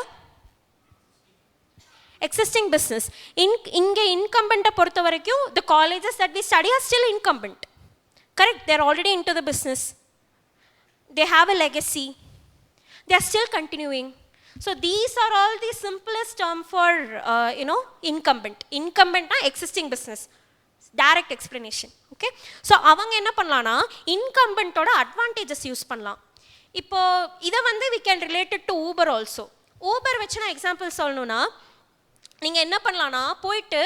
Existing business. இங்கே இன்கம்பென்ட்டை பொறுத்த வரைக்கும் the colleges that we study are still incumbent. Correct? They are already into the business. They have a legacy. They are still continuing. So these are all the simplest term for incumbent. Incumbent na existing business. Direct explanation. Okay? So அவங்க என்ன பண்ணலாம்னா incumbent-ஓட advantages use பண்ணலாம். இப்போ இதை வந்து we can relate it to Uber also. Uber வச்சு நான் example சொல்லணும்னா, நீங்கள் என்ன பண்ணலான்னா போயிட்டு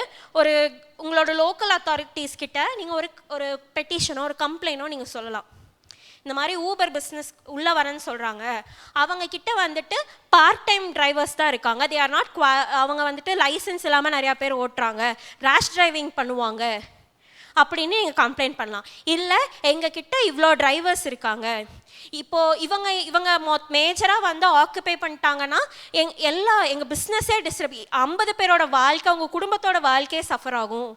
உங்களோட லோக்கல் அத்தாரிட்டிஸ் கிட்ட நீங்கள் ஒரு பெட்டிஷனோ ஒரு கம்ப்ளைனோ நீங்கள் சொல்லலாம். இந்த மாதிரி ஊபர் பிஸ்னஸ் உள்ளே வரேன்னு சொல்கிறாங்க, அவங்க கிட்ட வந்துட்டு பார்ட் டைம் டிரைவர்ஸ் தான் இருக்காங்க, தே ஆர் நாட் அவங்க வந்துட்டு லைசன்ஸ் இல்லாமல் நிறையா பேர் ஓட்டுறாங்க, ரேஷ் டிரைவிங் பண்ணுவாங்க அப்படின்னு நீங்கள் கம்ப்ளைண்ட் பண்ணலாம். இல்லை எங்ககிட்ட இவ்வளோ டிரைவர்ஸ் இருக்காங்க, இப்போது இவங்க மேஜராக வந்து ஆக்குபை பண்ணிட்டாங்கன்னா எங்கள் பிஸ்னஸே டிஸ்டர்ப், 50 பேரோட வாழ்க்கை, உங்கள் குடும்பத்தோட வாழ்க்கையே சஃபர் ஆகும்.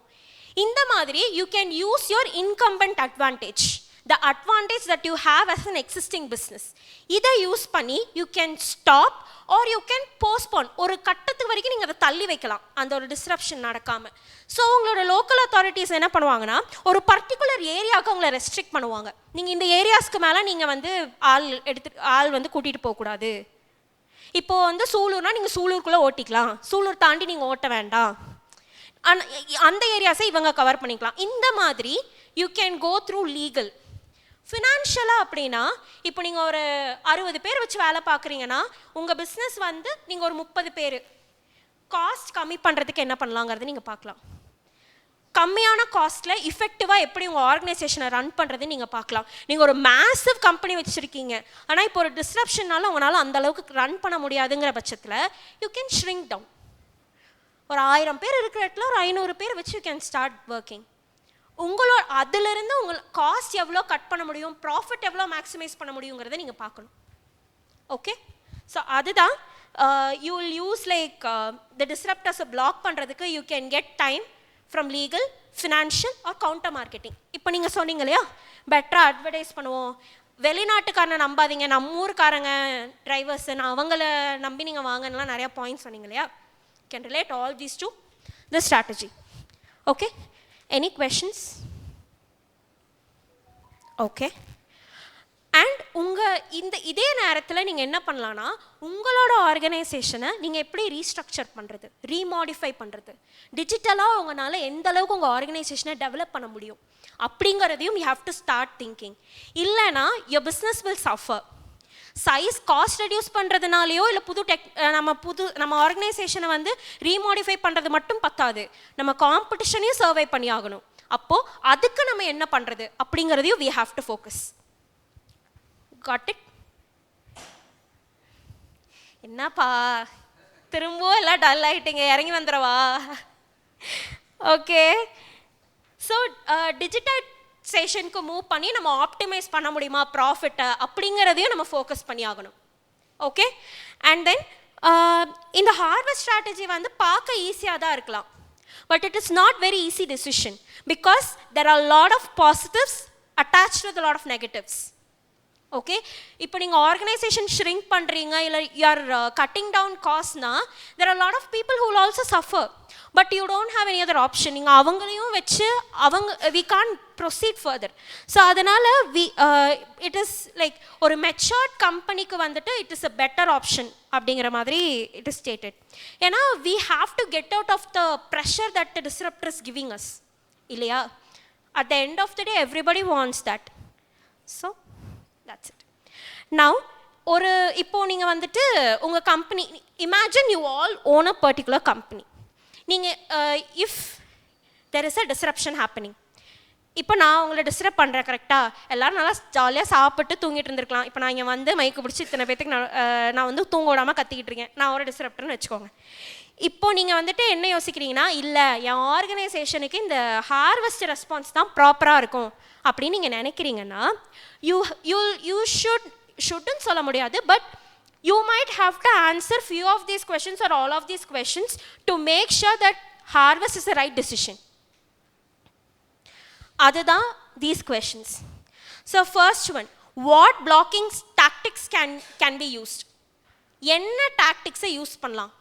இந்த மாதிரி you can use your incumbent advantage, the advantage that you have as an existing business. இதை யூஸ் பண்ணி you can stop or you can postpone. ஒரு கட்டத்துக்கு வரைக்கும் நீங்கள் அதை தள்ளி வைக்கலாம், அந்த ஒரு டிஸ்ரப்ஷன் நடக்காமல். ஸோ உங்களோட லோக்கல் அத்தாரிட்டிஸ் என்ன பண்ணுவாங்கன்னா, ஒரு பர்டிகுலர் ஏரியாவுக்கு உங்களை ரெஸ்ட்ரிக்ட் பண்ணுவாங்க. நீங்கள் இந்த ஏரியாஸ்க்கு மேலே நீங்கள் வந்து ஆள் வந்து கூட்டிகிட்டு போகக்கூடாது. இப்போது வந்து சூலூர்னால் நீங்கள் சூலூருக்குள்ளே ஓட்டிக்கலாம், சூலூர் தாண்டி நீங்கள் ஓட்ட வேண்டாம், அந்த ஏரியாஸை இவங்க கவர் பண்ணிக்கலாம். இந்த மாதிரி you can go through legal. ஃபினான்ஷியலாக அப்படின்னா, இப்போ நீங்கள் ஒரு 60 பேர் வச்சு வேலை பார்க்குறீங்கன்னா, உங்கள் பிஸ்னஸ் வந்து நீங்கள் ஒரு 30 பேர், காஸ்ட் கம்மி பண்ணுறதுக்கு என்ன பண்ணலாங்கிறது நீங்கள் பார்க்கலாம். கம்மியான காஸ்ட்டில் இஃபெக்டிவாக எப்படி உங்கள் ஆர்கனைசேஷனை ரன் பண்ணுறது நீங்கள் பார்க்கலாம். நீங்கள் ஒரு மேசிவ் கம்பெனி வச்சுருக்கீங்க, ஆனால் இப்போ ஒரு டிஸ்ரப்ஷனால உங்களால் அந்தளவுக்கு ரன் பண்ண முடியாதுங்கிற பட்சத்தில் யூ கேன் ஷ்ரிங்க் டவுன். ஒரு 1000 பேர் இருக்கிற இடத்துல ஒரு 500 பேர் வச்சு யூ கேன் ஸ்டார்ட் ஒர்க்கிங். உங்களோட அதிலிருந்து உங்கள் காஸ்ட் எவ்வளோ கட் பண்ண முடியும், ப்ராஃபிட் எவ்வளோ மேக்ஸிமைஸ் பண்ண முடியுங்கிறத நீங்கள் பார்க்கணும். ஓகே, ஸோ அதுதான் you will use like the டிஸ்ரப்டர்ஸை பிளாக் பண்ணுறதுக்கு you can get time from legal, financial or counter marketing. இப்போ நீங்கள் சொன்னீங்க இல்லையா, பெட்டராக அட்வர்டைஸ் பண்ணுவோம், வெளிநாட்டுக்காரனை நம்பாதீங்க, நம்ம ஊருக்காரங்க டிரைவர்ஸுன்னு அவங்கள நம்பி நீங்கள் வாங்கலாம், நிறையா பாயிண்ட்ஸ் சொன்னீங்க இல்லையா. Can relate all these to the strategy. Okay, any questions? Okay, and இதே நேரத்தில் நீங்கள் என்ன பண்ணலான்னா, உங்களோட ஆர்கனைசேஷனை நீங்கள் எப்படி ரீஸ்ட்ரக்சர் பண்ணுறது, ரீமாடிஃபை பண்ணுறது, டிஜிட்டலாக உங்களால் எந்த அளவுக்கு உங்கள் ஆர்கனைசேஷனை டெவலப் பண்ண முடியும் அப்படிங்கிறதையும் you have to start thinking. இல்லைனா your business will suffer. Size cost reduce பண்ணுறதுனாலையோ இல்லை நம்ம ஆர்கனைசேஷனை வந்து ரீமாடிஃபை பண்ணுறது மட்டும் பத்தாது, நம்ம காம்படிஷனையும் சர்வை பண்ணி ஆகணும். அப்போது அதுக்கு நம்ம என்ன பண்ணுறது அப்படிங்கிறதையும் we have to focus. Got it? என்னப்பா திரும்பவும் எல்லாம் டல் ஆகிட்டீங்க, இறங்கி வந்துடவா? ஓகே, ஸோ டிஜிட்டல் செஷனுக்கு மூவ் பண்ணி நம்ம ஆப்டிமைஸ் பண்ண முடியுமா ப்ராஃபிட்டை அப்படிங்கிறதையும் நம்ம ஃபோக்கஸ் பண்ணி ஆகணும். ஓகே, அண்ட் தென் இந்த ஹார்வெஸ்ட் ஸ்ட்ராட்டஜி வந்து பார்க்க ஈஸியாக தான் இருக்கலாம், but it is not very easy decision because there are lot of positives attached with lot of negatives. Okay, இப்போ நீங்கள் ஆர்கனைசேஷன் ஷ்ரிங்க் பண்ணுறீங்க, இல்லை யூ ஆர் கட்டிங் டவுன் காஸ்ட்னா there are lot of people who will also suffer, but you don't have any other option. நீங்கள் அவங்களையும் வச்சு we can proceed further. So அதனால் it is like ஒரு மெச்சூர்ட் கம்பெனிக்கு வந்துட்டு it is a better option அப்படிங்கிற மாதிரி இட் இஸ் ஸ்டேட்டட். ஏன்னா we have to get out of the pressure that the disruptor is giving us, இல்லையா? At the end of the day everybody wants that. So that's it. Now இப்போது நீங்கள் வந்துட்டு உங்கள் company, imagine you all own a particular company. நீங்கள் if there is a disruption happening, இப்போ நான் உங்களை disturb பண்ணுறேன், கரெக்டாக? எல்லோரும் நல்லா ஜாலியாக சாப்பிட்டு தூங்கிட்டு இருந்திருக்கலாம். இப்போ நான் இங்கே வந்து மைக்கு பிடிச்சி இத்தனை பேத்துக்கு நான் வந்து தூங்க விடாமல் கத்திக்கிட்டு இருக்கேன், நான் ஒரு டிஸ்டர்ப்டர்னு வச்சுக்கோங்க. இப்போது நீங்கள் வந்துட்டு என்ன யோசிக்கிறீங்கன்னா, இல்லை என் ஆர்கனைசேஷனுக்கு இந்த ஹார்வெஸ்ட் ரெஸ்பான்ஸ் தான் ப்ராப்பராக இருக்கும் அப்படின்னு நீங்கள் நினைக்கிறீங்கன்னா, யூ ஷுட்னு சொல்ல முடியாது, but you might have to answer few of these questions or all of these questions to make sure that harvest is the right decision. அதுதான் these questions. So first one, what blocking tactics can be used? என்ன டாக்டிக்ஸை use பண்ணலாம்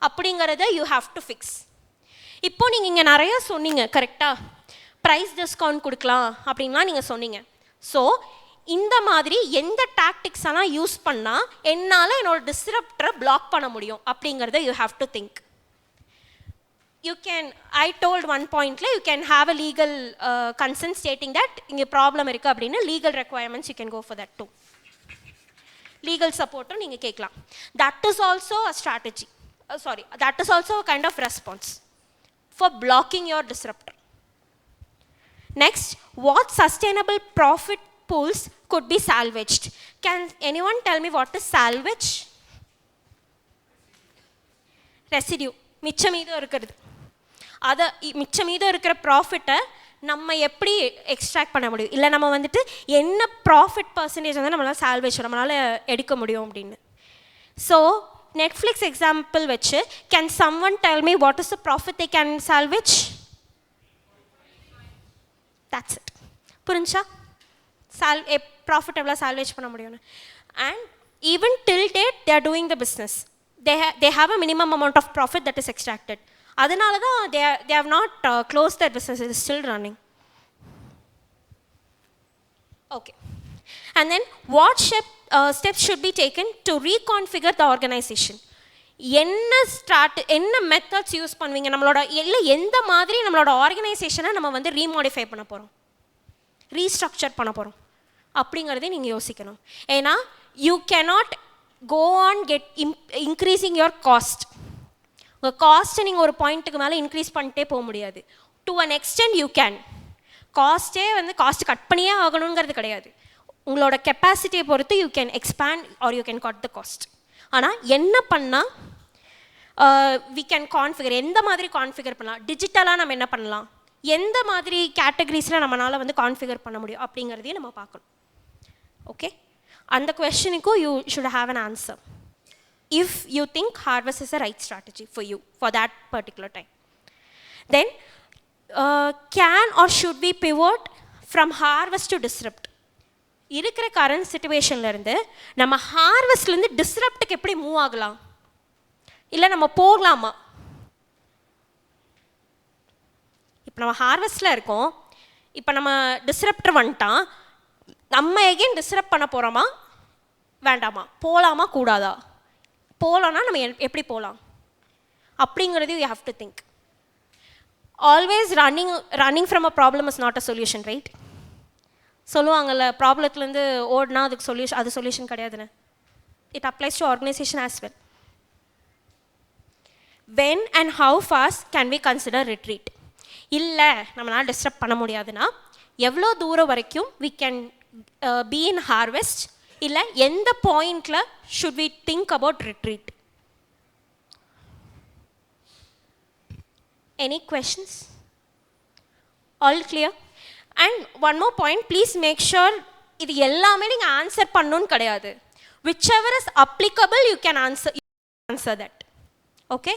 அப்படிங்கிறத you have to fix. இப்போ நீங்கள் இங்கே நிறைய சொன்னீங்க, கரெக்டாக? ப்ரைஸ் டிஸ்கவுண்ட் கொடுக்கலாம் அப்படின்லாம் நீங்கள் சொன்னீங்க. ஸோ இந்த மாதிரி எந்த டாக்டிக்ஸ் எல்லாம் யூஸ் பண்ணால் என்னால் என்னோட டிஸ்ரப்டரை பிளாக் பண்ண முடியும் அப்படிங்கிறத you have to think. You can, I told one point you can have a legal consent stating that inge problem irukku appadina legal requirements you can go for that too. Legal support neenga kekkalam. That is also a strategy. That is also a kind of response for blocking your disruptor. Next, what sustainable profit pools could be salvaged? Can anyone tell me what is salvage? Residue, மிச்சம் மீதம் இருக்கிறது. அதை மிச்சம் மீதம் இருக்கிற ப்ராஃபிட்டை நம்ம எப்படி எக்ஸ்ட்ராக்ட் பண்ண முடியும், இல்லை நம்ம வந்துட்டு என்ன ப்ராஃபிட் பர்சன்டேஜ் வந்து நம்மளால் சால்வேஜ் நம்மளால் எடுக்க முடியும் அப்படின்னு. ஸோ நெட்ஃப்ளிக்ஸ் எக்ஸாம்பிள் வச்சு can someone tell me what is the profit they can salvage? That's it. புரிஞ்சா? ப்ராஃபிட் எவ்வளோ சால்வேஜ் பண்ண முடியும்னு. And even till date they are doing the business, they have a minimum amount of profit that is extracted. அதனால தான் they have not closed their business, it is still running. Okay. And then what steps should be taken to reconfigure the organization? என்ன methods use பண்ணுவீங்க? நம்மளோட எந்த மாதிரி நம்மளோட ஆர்கனைசேஷனை நம்ம வந்து ரீமாடிஃபை பண்ண போகிறோம், ரீஸ்ட்ரக்சர் பண்ண போகிறோம் அப்படிங்கிறதே நீங்கள் யோசிக்கணும். ஏன்னா you cannot go on increasing your cost. உங்கள் காஸ்ட்டை நீங்கள் ஒரு பாயிண்ட்டுக்கு மேலே இன்க்ரீஸ் பண்ணிட்டே போக முடியாது. To an extent you can. காஸ்ட்டே வந்து காஸ்ட் கட் பண்ணியே ஆகணுங்கிறது கிடையாது. உங்களோட கெப்பாசிட்டியை பொறுத்து you can expand or you can cut the cost. ஆனால் என்ன பண்ணால் வி கேன் கான்ஃபிகர், எந்த மாதிரி கான்ஃபிகர் பண்ணலாம், டிஜிட்டலாக நம்ம என்ன பண்ணலாம், எந்த மாதிரி கேட்டகரிஸில் நம்மளால் வந்து கான்ஃபிகர் பண்ண முடியும் அப்படிங்கிறதையும் நம்ம பார்க்கணும். ஓகே, அந்த கொஸ்டினுக்கும் you should have an answer if you think harvest is the right strategy for you for that particular time. Then can or should we pivot from harvest to disrupt? இருக்கிற கரண்ட் சிச்சுவேஷன்ல இருந்து நம்ம ஹார்வெஸ்ட்லேருந்து டிஸ்ரப்டுக்கு எப்படி மூவ் ஆகலாம், இல்லை நம்ம போகலாமா? இப்போ நம்ம ஹார்வெஸ்டில் இருக்கோம், இப்போ நம்ம டிஸ்ரப்டர் வந்துட்டான், நம்ம எகெயின் டிஸ்ரப்ட் பண்ண போகிறோமா வேண்டாமா, போகலாமா கூடாதா, போகலான்னா நம்ம எப்படி போகலாம் அப்படிங்கிறது you have to think. Always running from a problem is not a solution, right? சொல்லுவாங்கள்ல, ப்ராப்ளத்துலேருந்து ஓடினா அதுக்கு அது சொல்யூஷன் கிடையாதுன்னு. It applies to organisation as well. When and how fast can we consider retreat? இல்லை நம்மளால் டிஸ்டர்ப் பண்ண முடியாதுன்னா எவ்வளோ தூரம் வரைக்கும் we can be in harvest, இல்லை எந்த பாயிண்டில் should we think about retreat? Any questions? All clear? And one more point, please make sure இது எல்லாமே நீங்கள் ஆன்சர் பண்ணணும்னு கிடையாது. whichever is applicable you can answer that. Okay?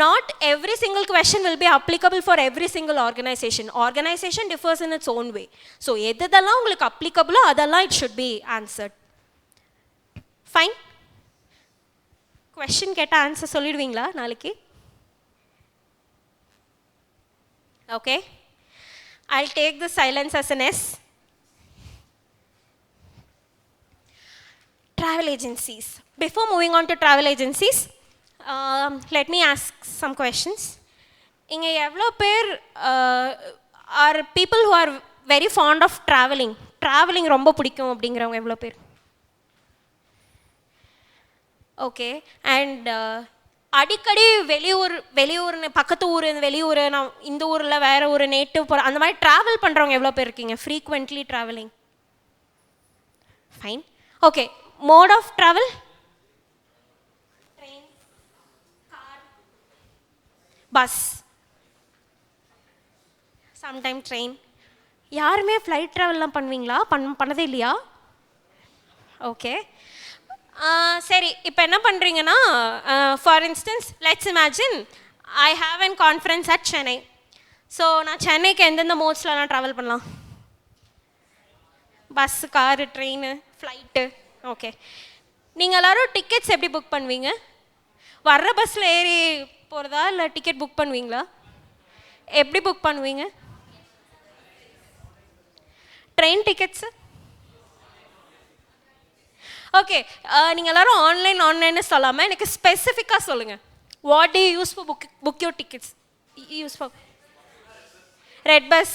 Not every single question will be applicable for every single organization. Organization differs in its own way. So எதெல்லாம் உங்களுக்கு applicable அதெல்லாம் it should be answered. Fine? Question கேட்டால் answer சொல்லிடுவீங்களா நாளைக்கு? Okay, I'll take the silence as an yes. Travel agencies. Before moving on to travel agencies, let me ask some questions. இங்கே எவ்வளோ பேர் are people who are very fond of traveling? Traveling ரொம்ப பிடிக்கும் அப்படிங்கிறவங்க எவ்வளோ பேர்? Okay, and அடிக்கடி வெளியூர்னு பக்கத்து ஊர், வெளியூர், நான் இந்த ஊரில் வேறு ஒரு நேட்டிவ் போகிற அந்த மாதிரி ட்ராவல் பண்ணுறவங்க எவ்வளோ பேர் இருக்கீங்க? Frequently travelling. Fine. Okay, mode of travel? Train, car, bus, sometime train. யாருமே ஃப்ளைட் ட்ராவல்லாம் பண்ணுவீங்களா? பண்ணதே இல்லையா? ஓகே, சரி. இப்போ என்ன பண்ணுறீங்கன்னா, for instance let's imagine I have an conference at Chennai. So நான் சென்னைக்கு எந்தெந்த மோட்ஸ்லாம் ட்ராவல் பண்ணலாம்? Bus, car, train, flight. Okay, நீங்கள் எல்லோரும் டிக்கெட்ஸ் எப்படி புக் பண்ணுவீங்க? வர்ற பஸ்ஸில் ஏறி போகிறதா இல்லை டிக்கெட் புக் பண்ணுவீங்களா? எப்படி புக் பண்ணுவீங்க? Train tickets? ஓகே, நீங்கள் எல்லோரும் ஆன்லைன்னு சொல்லாமல் எனக்கு ஸ்பெசிஃபிக்காக சொல்லுங்கள். What do you use for book your tickets? Use for redBus,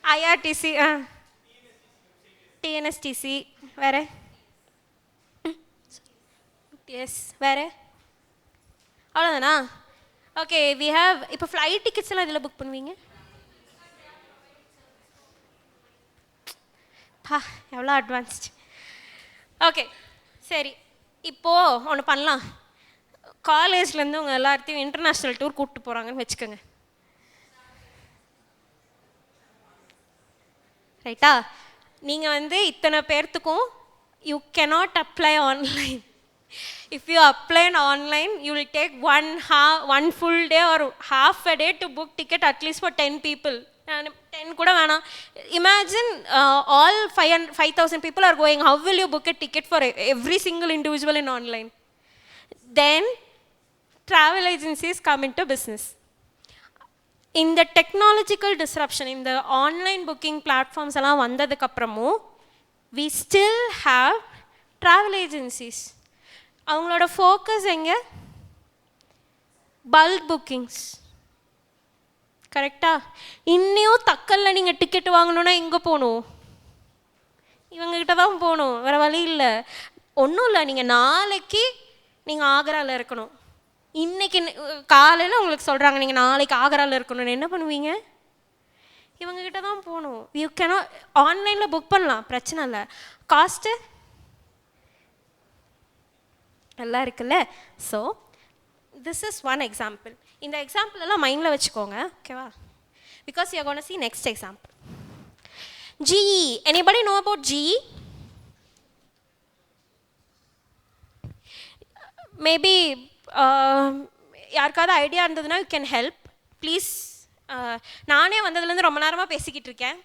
IRCTC, TNSTC, வேறு? எஸ், வேறு? அவ்வளோதானா? Okay, we have. இப்போ ஃப்ளைட் டிக்கெட்ஸ் எல்லாம் இதில் புக் பண்ணுவீங்க? எவ்வளோ அட்வான்ஸ்ட். ஓகே, சரி. இப்போது ஒன்று பண்ணலாம். காலேஜ்லேருந்து உங்கள் எல்லாத்தையும் இன்டர்நேஷ்னல் டூர் கூப்பிட்டு போகிறாங்கன்னு வச்சுக்கோங்க. ரைட்டா? நீங்கள் வந்து இத்தனை பேர்த்துக்கும் you cannot apply online. If you apply online, you will take one full day or half a day to book ticket at least for 10 people. 10 கூட வேணாம். Imagine all 5,000 people are going. How will you book a ticket for every single individual in online? Then travel agencies come into business. இந்த technological disruption, இந்த online booking platforms எல்லாம் வந்ததுக்கு அப்புறமும் we still have travel agencies. அவங்களோட focus எங்கே? Bulk bookings. கரெக்டா? இன்னையும் தக்கல்ல நீங்கள் ticket வாங்கணுன்னா எங்கே போகணும்? இவங்ககிட்ட தான் போகணும், வேறு வழி இல்லை. ஒன்றும் இல்லை, நீங்கள் நாளைக்கு நீங்கள் ஆக்ராவில் இருக்கணும், இன்றைக்கி காலையில் உங்களுக்கு சொல்கிறாங்க நீங்கள் நாளைக்கு ஆக்ராவில் இருக்கணும்னு, என்ன பண்ணுவீங்க? இவங்ககிட்ட தான் போகணும். யூ கேனாட் ஆன்லைனில் புக் பண்ணலாம், பிரச்சனை இல்லை. காஸ்ட்டு எல்லாம் இருக்குல்ல. So this is one example. இந்த எக்ஸாம்பிள் எல்லாம் மைண்டில் வச்சுக்கோங்க, ஓகேவா? Because you are gonna see next example. GE. Anybody know about GE? Maybe யாருக்காவது ஐடியா இருந்ததுன்னா யூ கேன் ஹெல்ப் ப்ளீஸ். நானே வந்ததுலேருந்து ரொம்ப நேரமாக பேசிக்கிட்டு இருக்கேன்.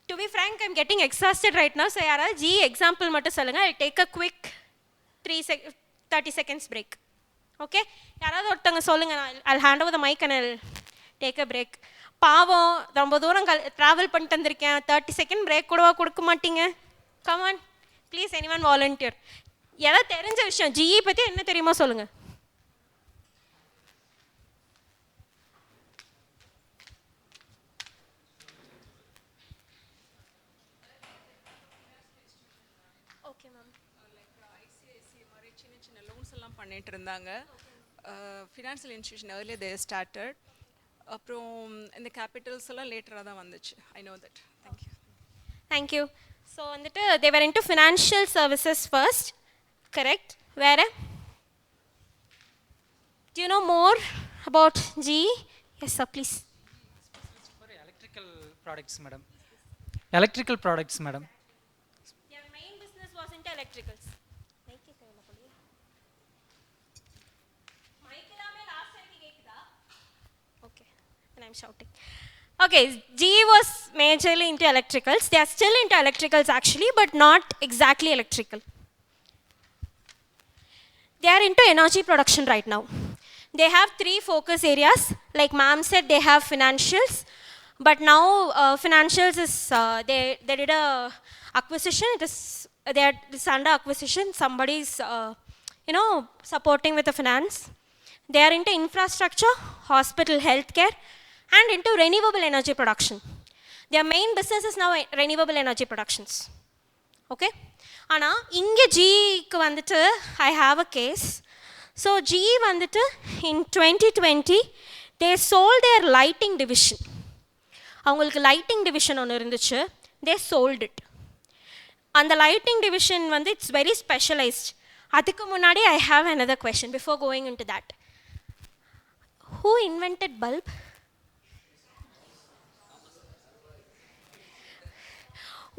To be frank, I'm getting exhausted right now. So யாராவது GE எக்ஸாம்பிள் மட்டும் சொல்லுங்கள். I take a quick 30 seconds break. Okay, யாராவது ஒருத்தவங்க சொல்லுங்கள். I hand over the mic and I take a break. பாவம், ரொம்ப தூரம் ட்ராவல் பண்ணிட்டு வந்திருக்கேன், 30 செகண்ட் பிரேக் கூடவா கொடுக்க மாட்டீங்க? Come on please, anyone volunteer. ஏதாவது தெரிஞ்ச விஷயம் GE பற்றி என்ன தெரியுமோ சொல்லுங்கள். Okay ma'am. சின்ன லோன்ஸ் எல்லாம் பண்ணிட்டு இருந்தாங்க. Financial institution earlier they started. அப்புறம் இந்த கேபிட்டல்ஸ் எல்லாம் லேட்டராக தான் வந்துச்சு. I know that. Thank you. Thank you. So வந்துட்டு they were into financial services first, correct? வேறு do you know more about GE? Yes sir, please. For electrical products, madam. Electrical products, madam. Their main business was into electricals. Mic கையில போடு. Mic எல்லாமே last time கேக்குதா? Okay, and I'm shouting. Okay, GE was majorly into electricals. They are still into electricals actually, but not exactly electrical. They are into energy production right now. They have 3 focus areas. Like ma'am said, they have financials, but now financials is they did a acquisition. It's under acquisition. Somebody is supporting with the finance. They are into infrastructure, hospital, healthcare, and into renewable energy production. Their main business is now renewable energy productions. Okay. ஆனால் இங்கே ஜிஇக்கு வந்துட்டு I have a case. So GE வந்துட்டு in 2020 they sold their lighting division. அவங்களுக்கு lighting division ஒன்று இருந்துச்சு, they sold it. அந்த lighting division வந்து இட்ஸ் வெரி ஸ்பெஷலைஸ்ட். அதுக்கு முன்னாடி I have another question before going into that. Who invented bulb?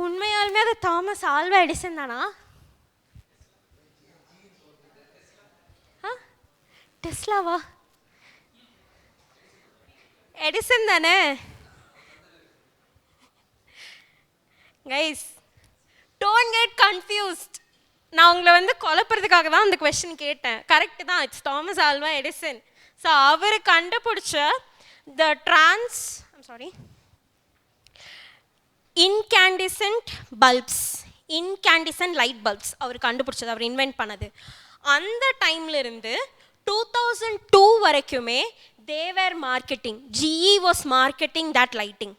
உண்மையாலுமே அது தாமஸ் ஆல்வா எடிசன் தானா? டெஸ்லாவா? எடிசன் தானே? Guys, don't get confused. நான் உங்களை வந்து குழப்பறதுக்காக தான் அந்த கொஸ்டின் கேட்டேன். கரெக்டு தான், it's Thomas Alva Edison. So அவர் கண்டுபிடிச்ச the incandescent bulbs, incandescent light bulbs அவர் கண்டுபிடிச்சது, அவர் இன்வென்ட் பண்ணது. அந்த டைம்ல இருந்து 2002 வரைக்குமே they were marketing, GE was marketing that lighting.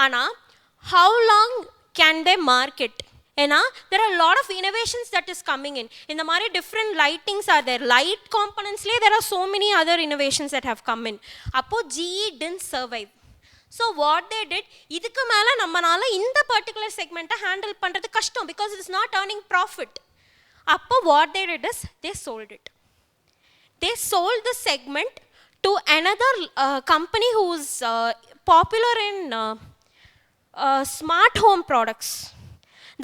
ஆனால் how long can they market? ஏன்னா there are a lot of innovations that is coming in. இந்த மாதிரி different lightings are there. Light componentsலேயே there are so many other innovations that have come in. அப்போ GE didn't survive. So what they did, இதுக்கு மேலே நம்மளால இந்த particular செக்மெண்ட்டை handle பண்ணுறது கஷ்டம், because it is not earning profit. அப்போ what they did is they sold it. they sold the segment to another company who's popular in smart home products.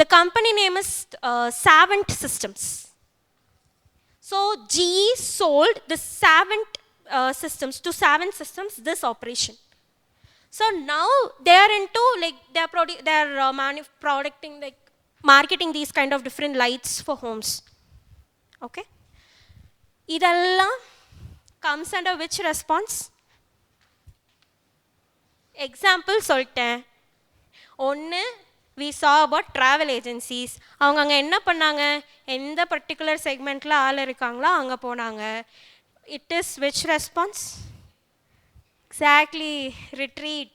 The company name is Savant Systems. So GE sold the Savant systems to Savant Systems this operation. So now they are into like producting like marketing these kind of different lights for homes. Okay. Idella comes under which response? Example சொல்லிட்டேன். ஒன்று we saw about travel agencies. அவங்க அங்கே என்ன பண்ணாங்க, எந்த particular செக்மெண்ட்டில் ஆள் இருக்காங்களோ அங்கே போனாங்க. It is which response? Exactly, retreat.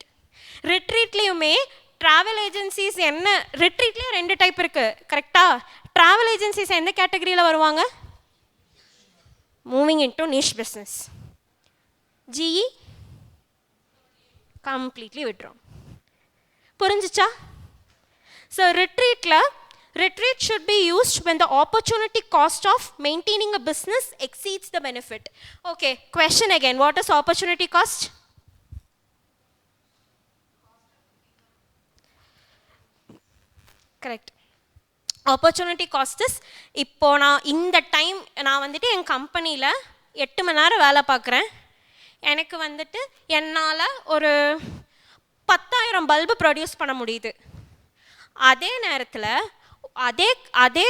ரிட்ரீட்லேயுமே ட்ராவல் ஏஜென்சிஸ் என்ன, ரிட்ரீட்லேயும் 2 டைப் இருக்குது கரெக்டாக. ட்ராவல் ஏஜென்சிஸ் எந்த கேட்டகரியில் வருவாங்க? Moving into niche business. GE completely விட்றோம். புரிஞ்சிச்சா? So retreat should be used when the opportunity cost of maintaining a business exceeds the benefit. Okay, question again, what is opportunity cost? Correct. Opportunity cost is, இப்போ நான் இந்த time நான் வந்துட்டு என் கம்பெனியில் 8 மணி நேரம் வேலை பார்க்குறேன். எனக்கு வந்துட்டு என்னால் ஒரு 10,000 பல்பு ப்ரொடியூஸ் பண்ண முடியுது. அதே நேரத்தில் அதே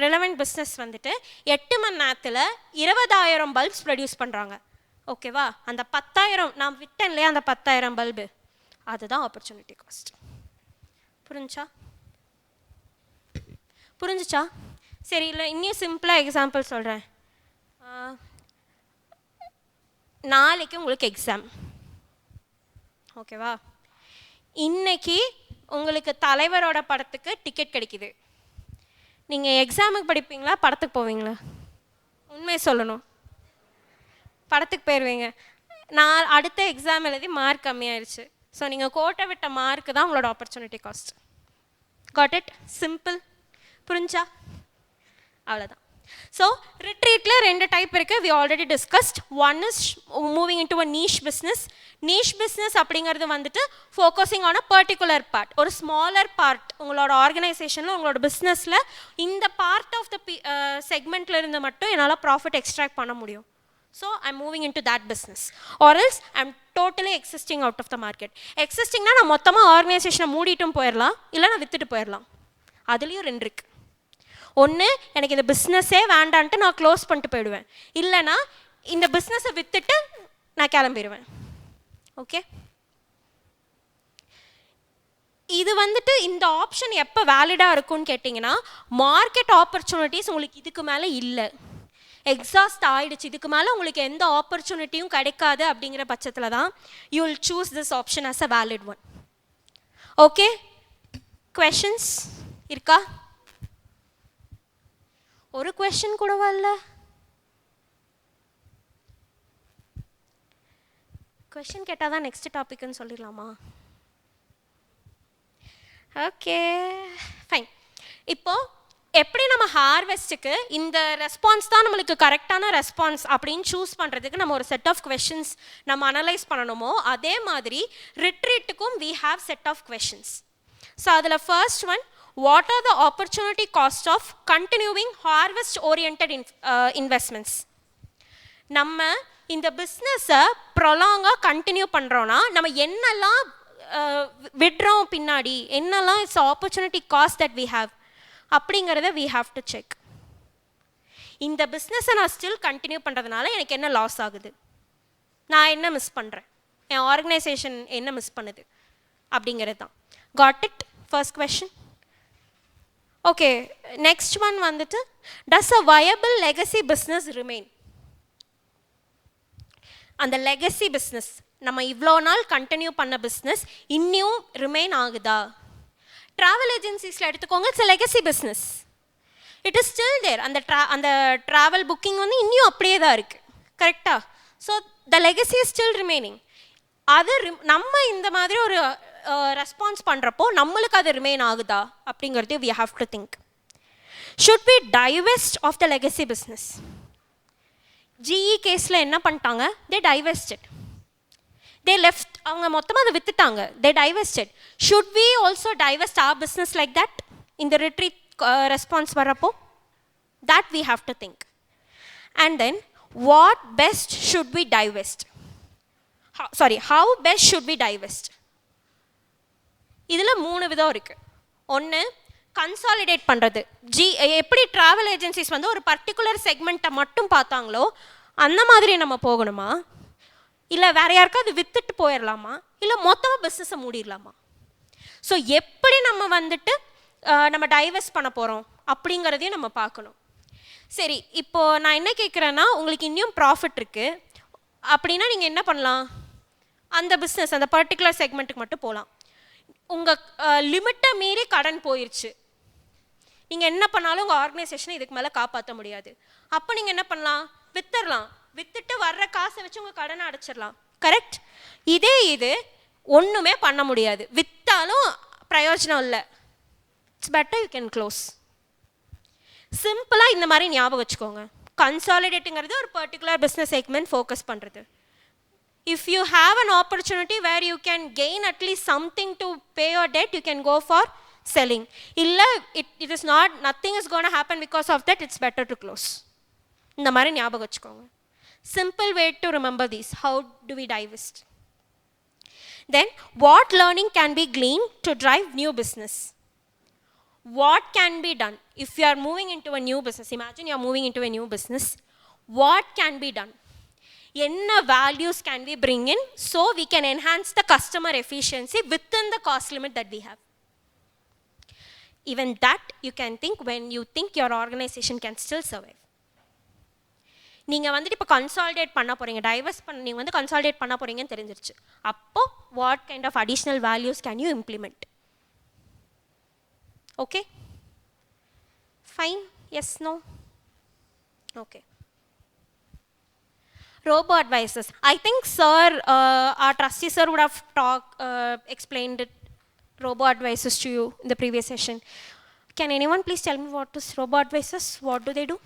ரிலவெண்ட் பிஸ்னஸ் வந்துட்டு 8 மணி நேரத்தில் 20,000 பல்ப்ஸ் ப்ரொடியூஸ் பண்ணுறாங்க. ஓகேவா? அந்த 10,000 நான் விட்டேன் இல்லையா, அந்த 10,000 பல்பு, அதுதான் ஆப்பர்ச்சுனிட்டி காஸ்ட். புரிஞ்சிச்சா? சரி, இல்லை இன்னும் சிம்பிளாக எக்ஸாம்பிள் சொல்கிறேன். நாளைக்கு உங்களுக்கு எக்ஸாம், ஓகேவா? இன்னைக்கு உங்களுக்கு தலைவரோட படத்துக்கு டிக்கெட் கிடைக்குது. நீங்கள் எக்ஸாமுக்கு படிப்பீங்களா, படத்துக்கு போவீங்களா? உண்மையை சொல்லணும். படத்துக்கு போயிடுவீங்க. நான் அடுத்த எக்ஸாம் எழுதி மார்க் கம்மியாயிருச்சு. ஸோ நீங்கள் கோட்டை விட்ட மார்க்கு தான் உங்களோட opportunity cost. Got it? Simple. புரிஞ்சா? அவ்வளோதான். ஸோ ரிட்ரீட்டில் 2 டைப் இருக்குது. We already discussed. One is moving into a niche business. Niche business அப்படிங்கிறது வந்துட்டு focusing on a particular part, ஒரு ஸ்மாலர் பார்ட். உங்களோட ஆர்கனைசேஷனில் உங்களோட பிஸ்னஸில் இந்த பார்ட் ஆஃப் த செக்மெண்ட்டில் இருந்து மட்டும் என்னால் ப்ராஃபிட் எக்ஸ்ட்ராக்ட் பண்ண முடியும். So I'm moving into that business, or else I'm totally existing out of the market. Existing na நான் மொத்தமாக ஆர்கனைசேஷனை மூடிட்டும் போயிடலாம், இல்லை நான் விற்றுட்டு போயிடலாம். அதுலேயும் 2 இருக்குது. ஒன்று, எனக்கு இந்த பிஸ்னஸே வேண்டான்ட்டு நான் க்ளோஸ் பண்ணிட்டு போயிடுவேன். இல்லைனா இந்த பிஸ்னஸை விற்றுட்டு நான் கிளம்பிடுவேன். ஓகே, இது வந்துட்டு இந்த ஆப்ஷன் எப்போ வேலிடாக இருக்கும்னு கேட்டிங்கன்னா, மார்க்கெட் ஆப்பர்ச்சுனிட்டிஸ் உங்களுக்கு இதுக்கு மேலே இல்லை, எக்ஸாஸ்ட் ஆகிடுச்சு, இதுக்கு மேலே உங்களுக்கு எந்த ஆப்பர்ச்சுனிட்டியும் கிடைக்காது அப்படிங்கிற பட்சத்தில் தான் you will choose this option as a valid one. Okay, questions இருக்கா? ஒரு குவெஷன் கூடவா இல்லை? குவெஷன் கேட்டால் தான் நெக்ஸ்ட் டாபிக்னு சொல்லிடலாமா? Okay, fine. இப்போது எப்படி நம்ம ஹார்வெஸ்ட்டுக்கு இந்த ரெஸ்பான்ஸ் தான் நம்மளுக்கு கரெக்டான ரெஸ்பான்ஸ் அப்படின்னு சூஸ் பண்ணுறதுக்கு நம்ம ஒரு செட் ஆஃப் கொஷின்ஸ் நம்ம அனலைஸ் பண்ணணுமோ, அதே மாதிரி ரிட்ரீட்டுக்கும் we have set of questions. So அதில் first one, what are the opportunity cost of continuing harvest oriented investments? நம்ம இந்த பிஸ்னஸை ப்ரொலாங்காக கண்டினியூ பண்ணுறோன்னா நம்ம என்னெல்லாம் விடுறோம் பின்னாடி, என்னெல்லாம் it's opportunity cost that we have அப்படிங்கிறத வி ஹாவ் டு செக். இந்த பிஸ்னஸை நான் ஸ்டில் கண்டினியூ பண்ணுறதுனால எனக்கு என்ன லாஸ் ஆகுது, நான் என்ன மிஸ் பண்ணுறேன், என் ஆர்கனைசேஷன் என்ன மிஸ் பண்ணுது அப்படிங்கிறது தான். Got it? First question. Okay, next one வந்துட்டு, டஸ் அ வயபிள் லெகசி பிஸ்னஸ் ரிமைன்? அந்த லெகசி பிஸ்னஸ், நம்ம இவ்வளோ நாள் கண்டினியூ பண்ண பிஸ்னஸ் இன்னும் ரிமைன் ஆகுதா? ட்ராவல் ஏஜென்சிஸில் எடுத்துக்கோங்க, it's a legacy business, it is still there. அந்த ட்ராவல் புக்கிங் வந்து இன்னும் அப்படியே தான் இருக்குது, கரெக்டாக? So the legacy is still remaining. அது நம்ம இந்த மாதிரி ஒரு ரெஸ்பான்ஸ் பண்ணுறப்போ நம்மளுக்கு அது ரிமைன் ஆகுதா அப்படிங்கிறது we have to think. Should we divest of the legacy business? GE கேஸில் என்ன பண்ணிட்டாங்க, they divested. They left, அவங்க மொத்தமாக அதை வித்துட்டாங்க. They divested. Should we also divest our business like that in the retreat response வரப்போ? That we have to think. And then, what best should we divest? How best should we divest? இதில் 3 விதம் இருக்குது. ஒன்று, consolidate பண்ணுறது. எப்படி travel agencies வந்து ஒரு particular செக்மெண்ட்டை மட்டும் பார்த்தாங்களோ அந்த மாதிரி நம்ம போகணுமா, இல்லை வேறு யாருக்காவது வித்துட்டு போயிடலாமா, இல்லை மொத்தமாக பிஸ்னஸை மூடிடலாமா? ஸோ எப்படி நம்ம வந்துட்டு நம்ம டைவெஸ்ட் பண்ண போகிறோம் அப்படிங்கிறதையும் நம்ம பார்க்கணும். சரி, இப்போது நான் என்ன கேட்குறேன்னா, உங்களுக்கு இன்னும் ப்ராஃபிட் இருக்குது அப்படின்னா நீங்கள் என்ன பண்ணலாம், அந்த பிஸ்னஸ் அந்த பர்டிகுலர் செக்மெண்ட்டுக்கு மட்டும் போகலாம். உங்கள் லிமிட்டை மீறி கடன் போயிடுச்சு, நீங்கள் என்ன பண்ணாலும் உங்கள் ஆர்கனைசேஷனை இதுக்கு மேலே காப்பாற்ற முடியாது. அப்போ நீங்கள் என்ன பண்ணலாம், வித்துடலாம். வித்துட்டு வர்ற காசை வச்சு உங்கள் கடனை அடைச்சிடலாம். கரெக்ட்? இது ஒன்றுமே பண்ண முடியாது, விற்றாலும் பிரயோஜனம் இல்லை. It's better you can close. சிம்பிளாக இந்த மாதிரி ஞாபகம் வச்சுக்கோங்க. கன்சாலிடேட்டுங்கிறது ஒரு பர்டிகுலர் பிஸ்னஸ் செக்மெண்ட் ஃபோக்கஸ் பண்ணுறது. If you have an opportunity where you can gain at least something to pay your debt, you can go for selling. Illa, it is not, nothing is going to happen because of that, it's better to close. இந்த மாதிரி ஞாபகம் வச்சுக்கோங்க. Simple way to remember these. How do we divest? Then, what learning can be gleaned to drive new business? What can be done if you are moving into a new business? Imagine you are moving into a new business. What can be done? என்ன values can we bring in so we can enhance the customer efficiency within the cost limit that we have? Even that you can think when you think your organization can still survive. நீங்கள் வந்துட்டு இப்போ consolidate பண்ண போகிறீங்க, divorce பண்ண, நீங்கள் வந்து consolidate பண்ண போகிறீங்கன்னு தெரிஞ்சிருச்சு. அப்போது what kind of additional values can you implement? Okay, fine, yes, no? Okay. Robo advisors. I think sir, our trustee sir would have explained it, robo advisors to you in the previous session. Can anyone please tell me what is robo advisors? What do they do?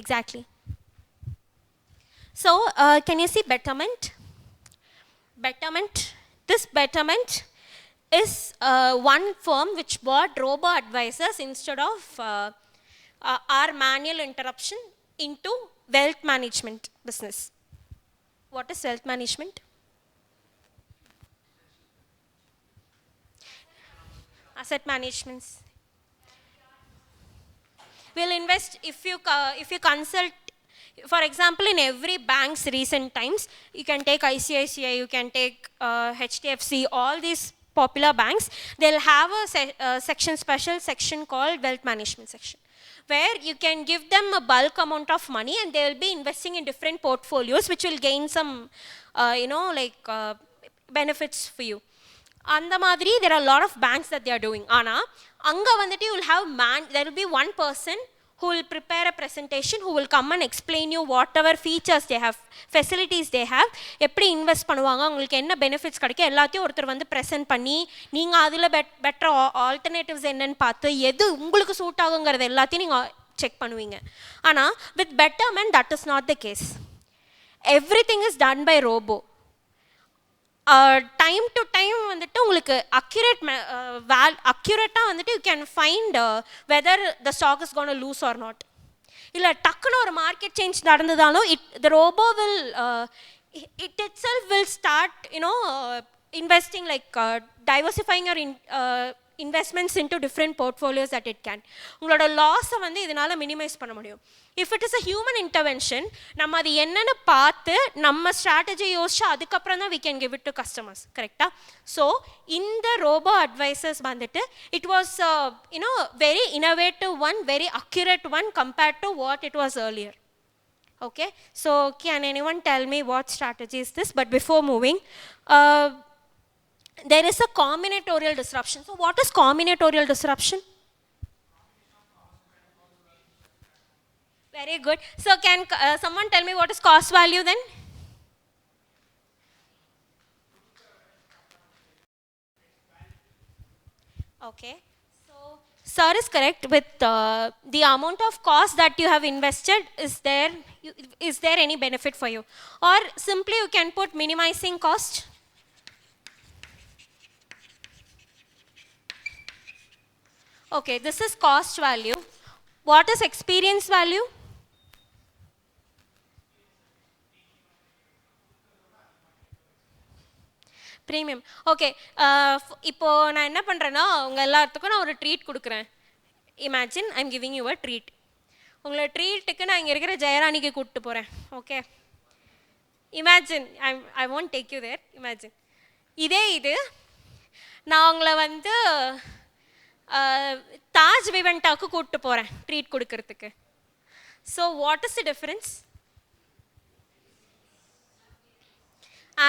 Exactly. So, can you see betterment? Betterment. This betterment is one firm which bought robo advisors instead of our manual interruption into wealth management business. What is wealth management? Asset management. We'll invest if you consult. For example, in every bank's recent times, you can take ICICI, you can take HDFC, all these popular banks, they'll have a special section called wealth management section, where you can give them a bulk amount of money and they will be investing in different portfolios which will gain some benefits for you. அந்த மாதிரி there are a lot of banks that they are doing. ஆனால் அங்கே வந்துட்டு you will have there will be one person who will prepare a presentation, who will come and explain you whatever features they have, facilities they have, எப்படி invest பண்ணுவாங்க, உங்களுக்கு என்ன benefits கிடைக்கும், எல்லாத்தையும் ஒருத்தர் வந்து ப்ரெசென்ட் பண்ணி நீங்கள் அதில் பெட்டர் ஆல்டர்னேட்டிவ்ஸ் என்னன்னு பார்த்து எது உங்களுக்கு சூட் ஆகுங்கிறது எல்லாத்தையும் நீங்கள் செக் பண்ணுவீங்க. ஆனால் with betterment that is not the case. Everything is done by robo. Time to time வந்துட்டு உங்களுக்கு அக்யூரேட்டாக வந்துட்டு you can find whether the stock is gonna lose or not. இல்லை டக்குன்னு ஒரு மார்க்கெட் சேஞ்ச் நடந்ததாலும் the robo will it itself will start investing, like diversifying your investments into different portfolios that it can. உங்களோட லாஸை வந்து இதனால் minimise பண்ண முடியும். If it is a human intervention, நம்ம அது என்னென்னு பார்த்து நம்ம ஸ்ட்ராட்டஜி யோசிச்சு அதுக்கப்புறம் தான் we can give it to customers. கரெக்டாக? ஸோ இந்த ரோபோ அட்வைசர்ஸ் வந்துட்டு it was very innovative one, very accurate one compared to what it was earlier. Okay, so can anyone tell me what strategy is this? But before moving, there is a combinatorial disruption. So what is combinatorial disruption? Very good. So can someone tell me what is cost value then? Okay. sir is correct with the amount of cost that you have invested. Is there any benefit for you? Or simply you can put minimizing cost. Okay, this is cost value. What is experience value? Premium. Okay, இப்போது நான் என்ன பண்ணுறேன்னா உங்கள் எல்லாத்துக்கும் நான் ஒரு treat கொடுக்குறேன். Imagine I am giving you a treat. உங்களை ட்ரீட்டுக்கு நான் இங்கே இருக்கிற ஜெயராணிக்கு கூப்பிட்டு போகிறேன். Okay, imagine I won't take you there. Imagine இது நான் உங்களை வந்து தாஜ் விவெண்டாவுக்கு கூப்பிட்டு போகிறேன் ட்ரீட் கொடுக்கறதுக்கு. So what is the difference?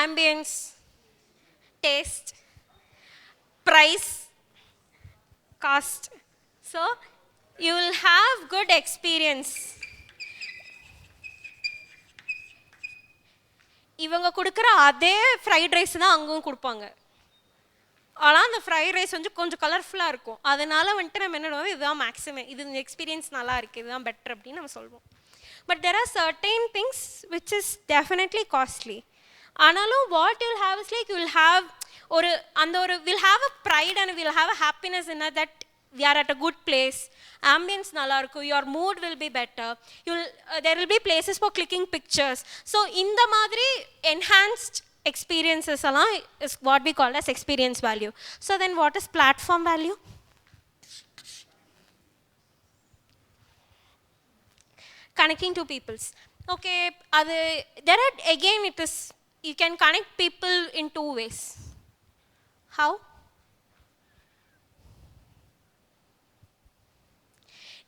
Ambience, taste, price, cost. So you will have good experience. இவங்க கொடுக்குற அதே ஃப்ரைட் ரைஸ் தான் அங்கும் கொடுப்பாங்க. ஆனால் அந்த ஃப்ரைட் ரைஸ் வந்து கொஞ்சம் கலர்ஃபுல்லாக இருக்கும். அதனால் வந்துட்டு நம்ம என்ன பண்ணுவோம், இதுதான் மேக்ஸிமம், இது இந்த எக்ஸ்பீரியன்ஸ் நல்லா இருக்குது, இதுதான் பெட்டர் அப்படின்னு நம்ம சொல்லுவோம். But there are certain things which is definitely costly. ஆனாலும் what you'll have is like you'll have will have a pride and will have a happiness in that we are at a good place, ambience நல்லா இருக்கும், your mood will be better, there will be places for clicking pictures. So இந்த மாதிரி enhanced experiences எல்லாம் is what we call as experience value. So then what is platform value? Connecting to peoples. Okay, there are again it is, you can connect people in two ways. How?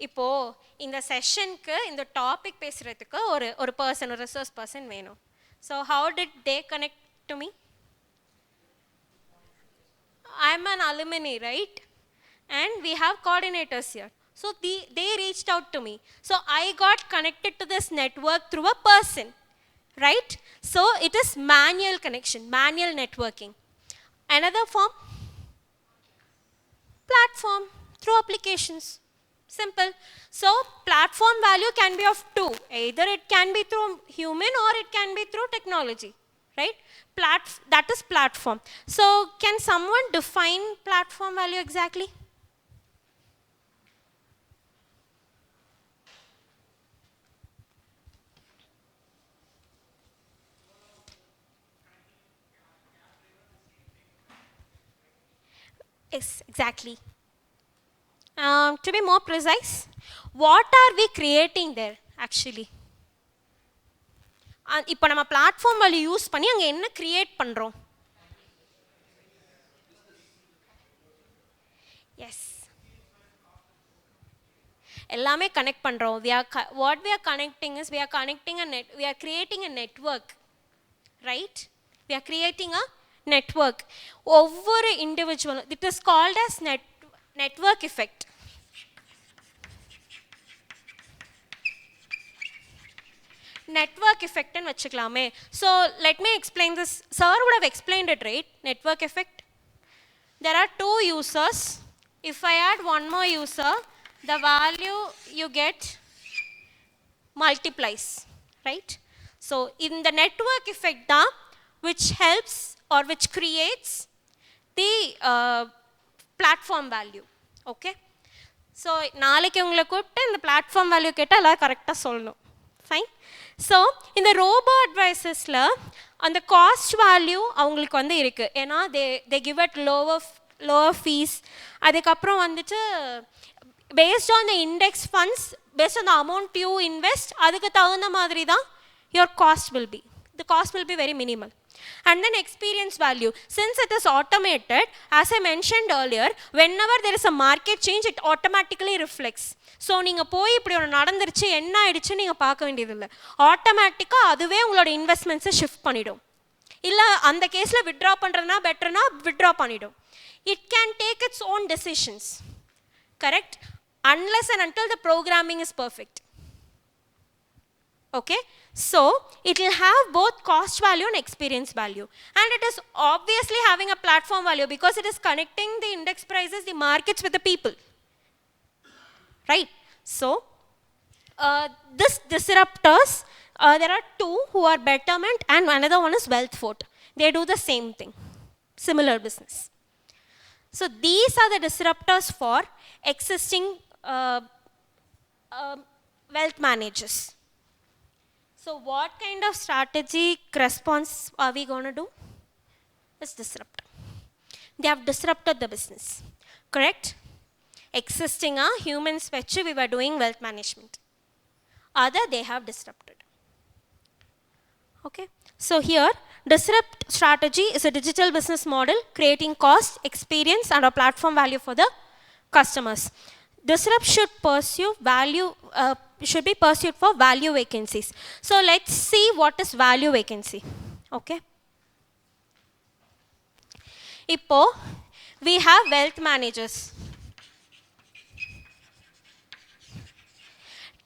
இப்போது இந்த செஷனுக்கு இந்த topic பேசுகிறதுக்கு ஒரு person, ஒரு resource person வேணும். So how did they connect to me? I am an alumni, right? And we have coordinators here. So they reached out to me. So I got connected to this network through a person, right? So it is manual connection, manual networking. Another form, platform through applications. Simple. So platform value can be of two. Either it can be through human or it can be through technology, right? That is platform. So can someone define platform value exactly? Yes, exactly. To be more precise, what are we creating there actually? இப்போ நம்ம platform value use பண்ணி அங்கே என்ன create பண்ணுறோம்? S, எல்லாமே connect பண்ணுறோம். What we are connecting is we are creating a network, right? We are creating a network. ஒவ்வொரு இண்டிவிஜுவலும், it is called as network effect. Network effect ன்னு வச்சுக்கலாமே. So let me explain this. Sir would have explained it, right? Network effect. There are two users. If I add one more user, the value you get multiplies, right? So in the network effect da, which helps or which creates the platform value. Okay? So நாளைக்கு உங்களை கூப்பிட்டு இந்த platform value கேட்டால் எல்லாம் கரெக்டாக சொல்லணும். Fine. So இந்த robot அட்வைசஸில் அந்த காஸ்ட் வேல்யூ அவங்களுக்கு வந்து இருக்குது. ஏன்னா they give at lower fees. அதுக்கப்புறம் வந்துட்டு based on the index funds, based on the amount you invest, அதுக்கு தகுந்த மாதிரி தான் your cost will be. The cost will be very minimal. And then experience value, since it is automated, as I mentioned earlier, whenever there is a market change, it automatically reflects. So நீங்கள் போய் இப்படி ஒன்று நடந்துருச்சு, என்ன ஆயிடுச்சு நீங்கள் பார்க்க வேண்டியதில்லை. ஆட்டோமேட்டிக்காக அதுவே உங்களோட இன்வெஸ்ட்மெண்ட்ஸை ஷிஃப்ட் பண்ணிடும். இல்லை அந்த கேஸில் வித்ட்ரா பண்ணுறதுனா பெட்டர்னா வித்ட்ரா பண்ணிடும். It can take its own decisions, correct? Unless and until the programming is perfect. Okay, so it will have both cost value and experience value, and it is obviously having a platform value because it is connecting the index prices, the markets with the people, right? So, this disruptors, there are two who are Betterment and another one is Wealthfort. They do the same thing, similar business. So these are the disruptors for existing wealth managers. So what kind of strategic response are we going to do? Let's disrupt. They have disrupted the business, correct? Existing humans vechu we were doing wealth management. Other they have disrupted. Okay. So here, disrupt strategy is a digital business model creating cost, experience, and a platform value for the customers. Disrupt should pursue value, should be pursued for value vacancies. So let's see what is value vacancy. Okay. Ipo, we have wealth managers.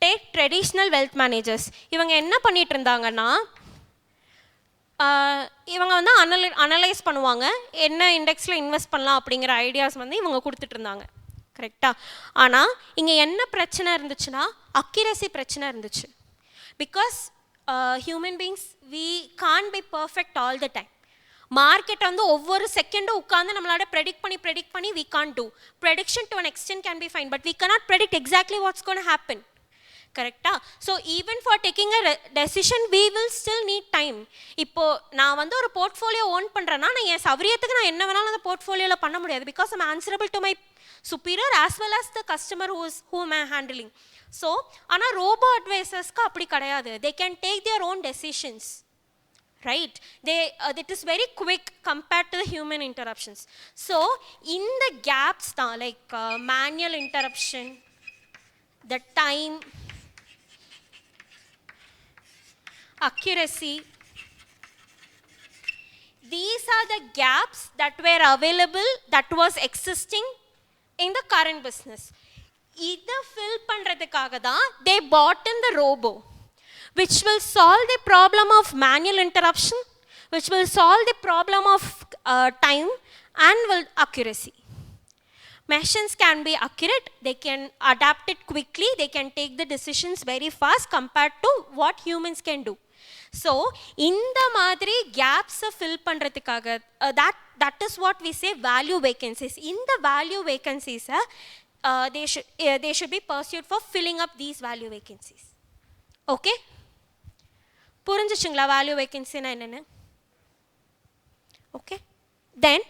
Take traditional wealth managers. இவங்க என்ன பண்ணிட்டு இருந்தாங்கன்னா, இவங்க வந்து analyse பண்ணுவாங்க, என்ன இண்டெக்ஸில் invest பண்ணலாம் அப்படிங்கிற ஐடியாஸ் வந்து இவங்க கொடுத்துட்டு இருந்தாங்க, கரெக்டாக? ஆனால் இங்கே என்ன பிரச்சனை இருந்துச்சுன்னா, அக்யூரசி பிரச்சனை இருந்துச்சு. Because human beings we can't be perfect all the time. Market வந்து ஒவ்வொரு செகண்டும் உட்காந்து நம்மளோட ப்ரெடிக்ட் பண்ணி we can't do. Prediction to an extent can be fine, but we cannot predict exactly what's going to happen. கரெக்டா? So even for taking a decision we will still need time. இப்போது நான் வந்து ஒரு portfolio own பண்ணுறேன்னா, நான் என் சௌரியத்துக்கு நான் என்ன வேணாலும் அந்த போர்ட்ஃபோலியோவில் பண்ண முடியாது. Because I'm answerable to my superior as well as the customer whom I am handling. So, ஆனால் ரோபோ அட்வைசர்ஸ்க்கு அப்படி கிடையாது. They can take their own decisions. Right? It is very quick compared to the human interruptions. So, in the gaps, like manual interruption, the time, accuracy, these are the gaps that were available, that was existing in the current business. Either fill பண்றதுக்காக தான் they bought in the robo, which will solve the problem of manual interruption, which will solve the problem of time and will accuracy. Machines can be accurate, they can adapt it quickly, they can take the decisions very fast compared to what humans can do. So, இந்த மாதிரி gaps fill பண்றதுக்காக, that is what we say value vacancies. In the value vacancies, they should be pursued for filling up these value vacancies. Okay? புரிஞ்சுச்சுங்களா value vacancy na என்னன்னு? Okay? Then,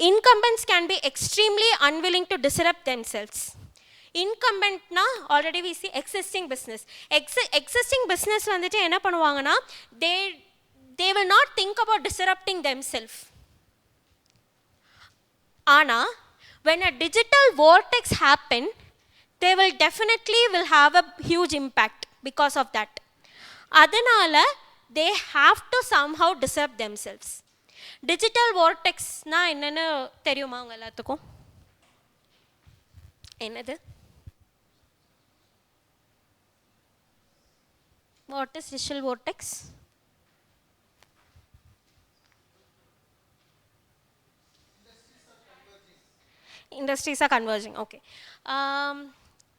incumbents can be extremely unwilling to disrupt themselves. Incumbent na already we see existing business. Existing business வந்துட்டு என்ன பண்ணுவாங்கன்னா, they will not think about disrupting themselves. ஆனா when a digital vortex happen, they will definitely have a huge impact because of that. அதனால they have to somehow disrupt themselves. Digital vortex na என்னன்னு தெரியுமா உங்க எல்லாத்துக்கும்? என்னது? What is digital vortex? Industries are converging. Okay,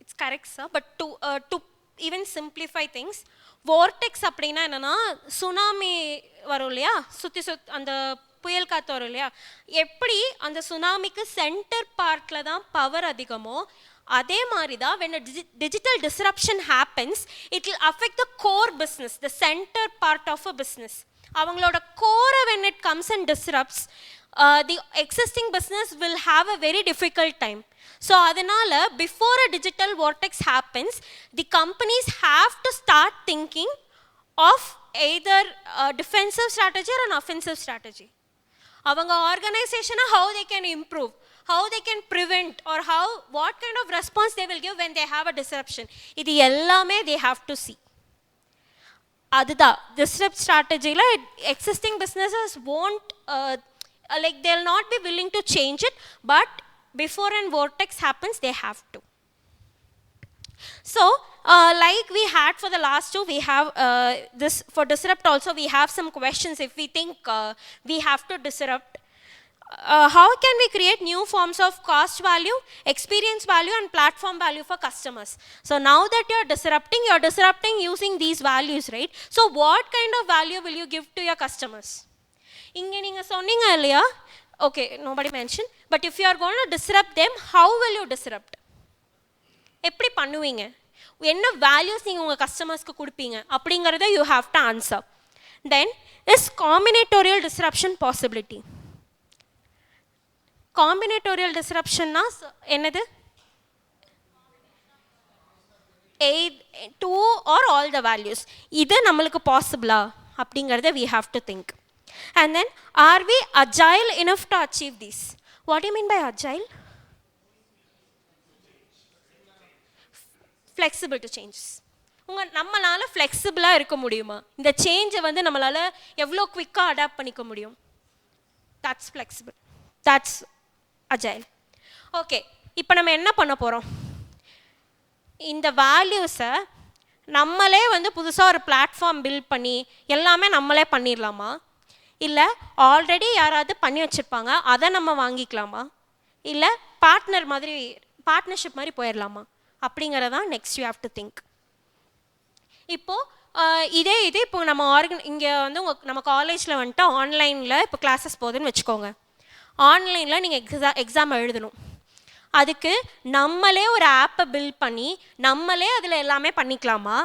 it's correct, sir. But to even simplify things, vortex அப்படின்னா என்னன்னா, tsunami வரும் இல்லையா, சுற்றி அந்த புயல் காற்று வரும் இல்லையா, எப்படி அந்த சுனாமிக்கு சென்டர் பார்ட்டில் தான் பவர் அதிகமோ, அதே மாதிரி தான் when a digital disruption happens, it will affect the core business, the center part of a business. அவங்களோட core when it comes and disrupts, the existing business will have a very difficult time. So அதனால before a digital vortex happens, the companies have to start thinking of either a defensive strategy or an offensive strategy. அவங்க organization how they can improve, how they can prevent, or what kind of response they will give when they have a disruption. இது எல்லாமே they have to see. அதுதான் disrupt strategy-ல existing businesses won't like they'll not be willing to change it, but before an vortex happens they have to. So like we had for the last two, we have this for disrupt also we have some questions if we think we have to disrupt. how can we create new forms of cost value, experience value, and platform value for customers? So now that you're disrupting using these values, right? So what kind of value will you give to your customers? Inge neenga sonninga illaya, okay, nobody mentioned, but if you are going to disrupt them, how will you disrupt? எப்படி பண்ணுவீங்க? என்ன values நீங்கள் உங்கள் கஸ்டமர்ஸ்க்கு கொடுப்பீங்க அப்படிங்கிறத you have to answer. Then is combinatorial disruption possibility. Combinatorial டிஸ்ரப்ஷன்னா என்னது? Do are all the values. இது நம்மளுக்கு பாசிபிளா அப்படிங்கிறத we have to think. And then are we agile enough to achieve this? What you mean by agile? Flexible to changes. நம்மளால் ஃப்ளெக்சிபிளாக இருக்க முடியுமா? இந்த சேஞ்சை வந்து நம்மளால் எவ்வளோ குவிக்காக அடாப்ட் பண்ணிக்க முடியும்? That's flexible, that's agile. Okay, இப்போ நம்ம என்ன பண்ண போகிறோம்? இந்த வேல்யூஸை நம்மளே வந்து புதுசாக ஒரு பிளாட்ஃபார்ம் பில்ட் பண்ணி எல்லாமே நம்மளே பண்ணிடலாமா? இல்லை ஆல்ரெடி யாராவது பண்ணி வச்சுருப்பாங்க அதை நம்ம வாங்கிக்கலாமா? இல்லை பார்ட்னர்ஷிப் மாதிரி போயிடலாமா? அப்படிங்கிறதான் next you have to think. இப்போது இதே இப்போ நம்ம இங்கே வந்து நம்ம காலேஜில் வந்துட்டு ஆன்லைனில் இப்போ கிளாஸஸ் போகுதுன்னு வச்சுக்கோங்க. ஆன்லைனில் நீங்கள் எக்ஸாம் எழுதணும். அதுக்கு நம்மளே ஒரு ஆப்பை பில்ட் பண்ணி நம்மளே அதில் எல்லாமே பண்ணிக்கலாமா?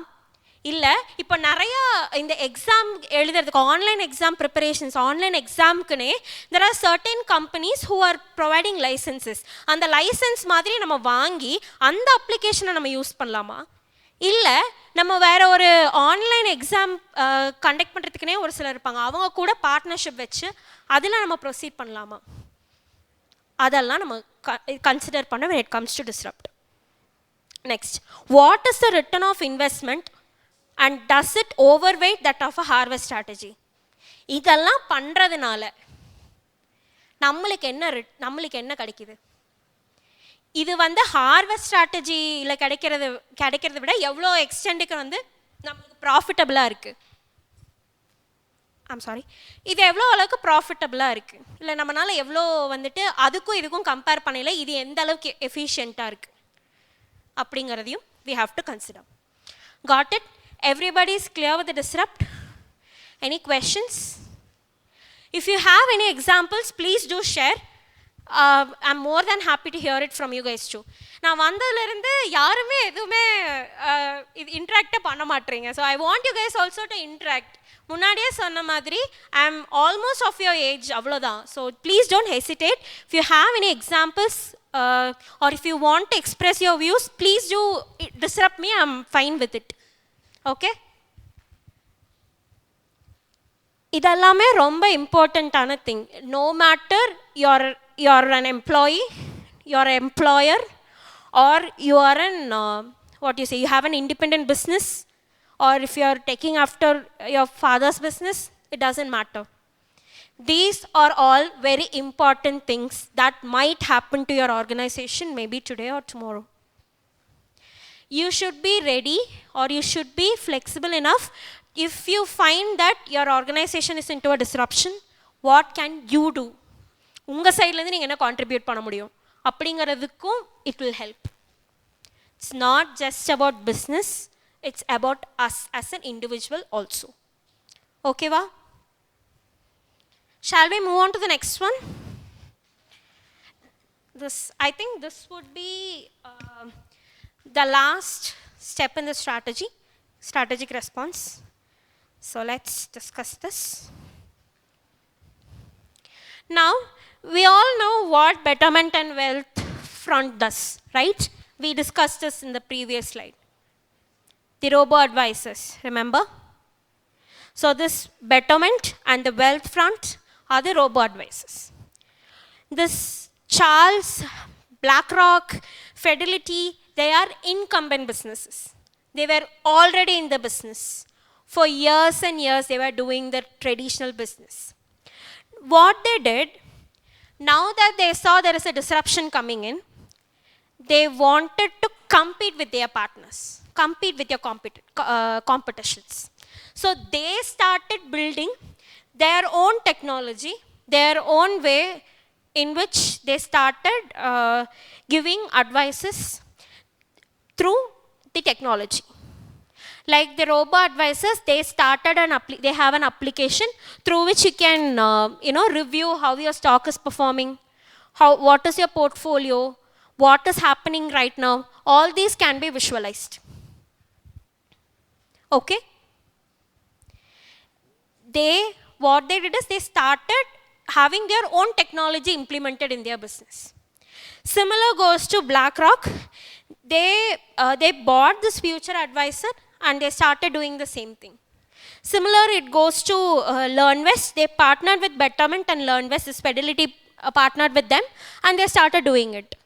இல்லை இப்போ நிறையா இந்த எக்ஸாம் எழுதுறதுக்கு ஆன்லைன் எக்ஸாம் ப்ரிப்பரேஷன்ஸ், ஆன்லைன் எக்ஸாமுக்குன்னே there are certain companies who are providing licences. அந்த லைசன்ஸ் மாதிரி நம்ம வாங்கி அந்த அப்ளிகேஷனை நம்ம யூஸ் பண்ணலாமா? இல்லை நம்ம வேறு ஒரு ஆன்லைன் எக்ஸாம் கண்டக்ட் பண்ணுறதுக்குனே ஒரு சிலர் இருப்பாங்க, அவங்க கூட பார்ட்னர்ஷிப் வச்சு அதில் நம்ம ப்ரொசீட் பண்ணலாமா? அதெல்லாம் நம்ம கன்சிடர் பண்ண when it comes to disrupt. Next, what is the return of investment and does it overweight that of a harvest strategy? இதெல்லாம் பண்ணுறதுனால நம்மளுக்கு என்ன கிடைக்குது? இது வந்து ஹார்வெஸ்ட் ஸ்ட்ராட்டஜியில் கிடைக்கிறத விட எவ்வளோ எக்ஸ்டெண்டுக்கு வந்து நம்மளுக்கு ப்ராஃபிட்டபுளாக இருக்குது. இது எவ்வளோ அளவுக்கு ப்ராஃபிட்டபுளாக இருக்குது, இல்லை நம்மளால் எவ்வளோ வந்துட்டு அதுக்கும் இதுக்கும் கம்பேர் பண்ணல இது எந்த அளவுக்கு எஃபிஷியண்ட்டாக இருக்குது அப்படிங்கிறதையும் we have to consider. Got it? Everybody is clear with the disrupt? Any questions? If you have any examples, please do share. I'm more than happy to hear it from you guys too. நான் வந்ததுலேருந்து யாருமே எதுவுமே இது இன்ட்ராக்டே பண்ண மாட்டேறீங்க. So I want you guys also to interact. முன்னாடியே சொன்ன மாதிரி I am almost of your age, அவ்வளோதான். So please don't hesitate. If you have any examples or if you want to express your views, please do disrupt me. I'm fine with it. Okay? இதெல்லாமே ரொம்ப இம்பார்ட்டண்ட்டான thing. No matter you're an employee, you're an employer, or you are you have an independent business, or if you're taking after your father's business, it doesn't matter. These are all very important things that might happen to your organization maybe today or tomorrow. You should be ready, or you should be flexible enough. If you find that your organization is into a disruption, what can you do? உங்க சைட்லேருந்து நீங்கள் என்ன contribute பண்ண முடியும் அப்படிங்கிறதுக்கும் it will help. It's not just about business, it's about us as an individual also. Okay va? Shall we move on to the next one? I think this would be the last step in the strategic response. So let's discuss this. Now, we all know what betterment and wealth front does, right? We discussed this in the previous slide. The robo-advisors, remember? So this betterment and the wealth front are the robo-advisors. This Charles, BlackRock, Fidelity, they are incumbent businesses. They were already in the business. For years and years, they were doing the traditional business. What they did, now that they saw there is a disruption coming in, they wanted to compete with their partners, compete with their competitions. So they started building their own technology, their own way in which they started giving advices through the technology. Like the robo advisors, they started they have an application through which you can review how your stock is performing, what is your portfolio, what is happening right now. All these can be visualized. Okay? What they did is they started having their own technology implemented in their business. Similar goes to BlackRock. They bought this future advisor and they started doing the same thing. Similar, it goes to LearnVest. They partnered with Betterment and LearnVest. This Fidelity partnered with them and they started doing it.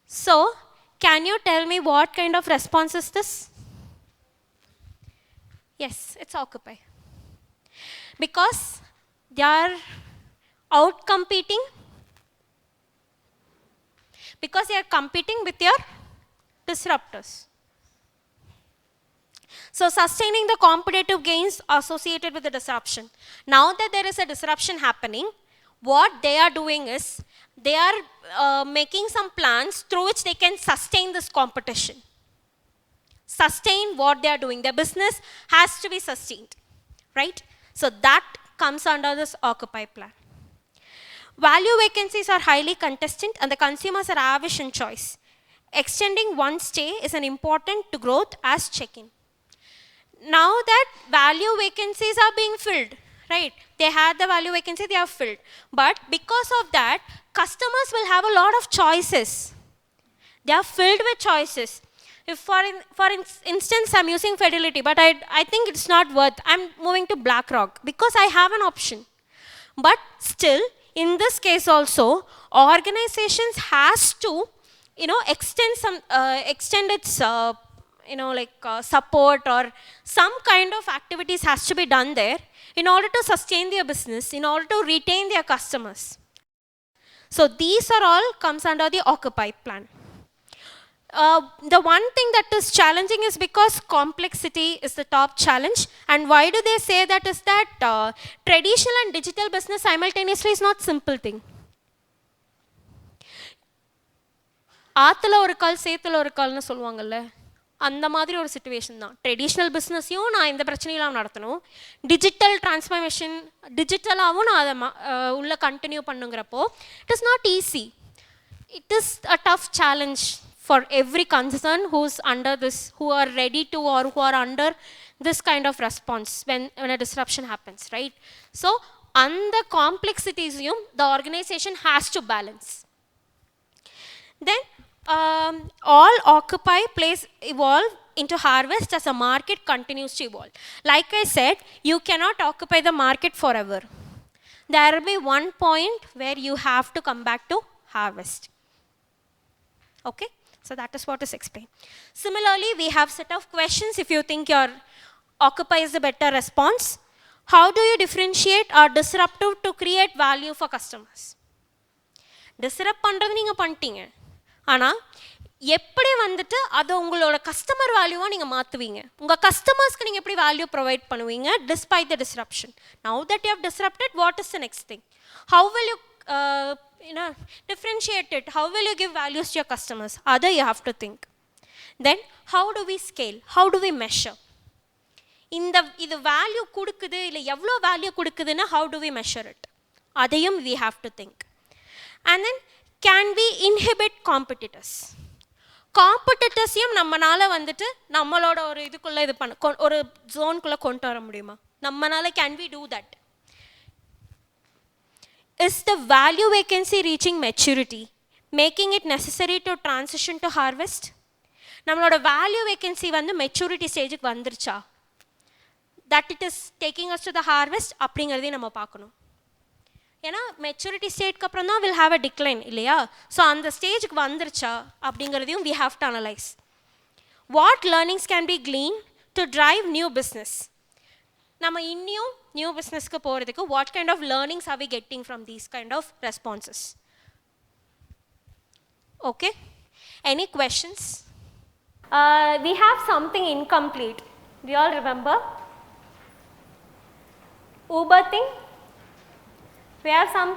So, can you tell me what kind of response is this? Yes, it's Occupy. Because they are out-competing. Because they are competing with your disruptors. So sustaining the competitive gains associated with the disruption. Now that there is a disruption happening, what they are doing is, they are making some plans through which they can sustain this competition. Sustain what they are doing. Their business has to be sustained, right? So that comes under this Occupy plan. Value vacancies are highly contested and the consumers are averse in choice. Extending one stay is an important to growth as check-in. Now that value vacancies are being filled, right? They had the value vacancy, they are filled. But because of that, customers will have a lot of choices. They are filled with choices. If for instance, I'm using Fidelity, but I think it's not worth, I'm moving to BlackRock because I have an option. But still, in this case also, organizations has to, extend its, support or some kind of activities has to be done there in order to sustain their business, in order to retain their customers. So these are all comes under the Occupy plan. The one thing that is challenging is because complexity is the top challenge. And why do they say that is that traditional and digital business simultaneously is not simple thing. ஆத்துல ஒரு கால் சேத்துல ஒரு கால்னு சொல்லுவாங்கல்ல, அந்த மாதிரி ஒரு situation தான். Traditional பிஸ்னஸையும் நான் இந்த பிரச்சனையெல்லாம் நடத்தணும், டிஜிட்டல் டிரான்ஸ்ஃபர்மேஷன் டிஜிட்டலாகவும் நான் அதை உள்ள கண்டினியூ பண்ணுங்கிறப்போ it is not easy. It is a tough challenge for every concern who's under this, who are ready to or who are under this kind of response when a disruption happens, right? So, on the complexities, the organization has to balance. Then, all Occupy plays evolve into harvest as the market continues to evolve. Like I said, you cannot occupy the market forever. There will be one point where you have to come back to harvest. Okay? So that is what is explained. Similarly, we have set of questions if you think your Occupy is a better response. How do you differentiate or disruptive to create value for customers? Disrupt பண்றது நீங்க பண்ணிட்டீங்க, ஆனா எப்படி வந்துட்டு அதை உங்களோட customer வேல்யூவா நீங்க மாத்துவீங்க, உங்க கஸ்டமர்ஸ்க்கு நீங்க எப்படி வேல்யூ ப்ரொவைட் பண்ணுவீங்க despite the disruption. Now that you have disrupted, what is the next thing? How will you differentiate it? How will you give values to your customers? Other you have to think. Then how do we scale? How do we measure? இது value கொடுக்குது இல்லை எவ்வளோ value கொடுக்குதுன்னா how do we measure it? அதையும் we have to think. And then can we inhibit competitors? காம்படிட்டர்ஸையும் நம்மளால வந்துட்டு நம்மளோட ஒரு இதுக்குள்ளே இது பண்ண ஒரு ஜோனுக்குள்ளே கொண்டு வர முடியுமா? நம்மளால can we do that? Is the value vacancy reaching maturity, making it necessary to transition to harvest? நம்மளோட value vacancy வந்து maturity stage-க்கு வந்துருச்சா? That it is taking us to the harvest அப்படிங்கிறதையும் நம்ம பார்க்கணும். ஏன்னா மெச்சூரிட்டி ஸ்டேட்க்கு அப்புறம் தான் will have a decline இல்லையா? ஸோ அந்த ஸ்டேஜுக்கு வந்துருச்சா அப்படிங்கிறதையும் we have to analyze. What learnings can be gleaned to drive new business? நம்ம இன்னும் நியூ பிஸ்னஸ்க்கு போகிறதுக்கு what kind of learnings are we getting from these kind of responses? Okay, any questions? We have something incomplete. Do you all remember? Uber thing? We have some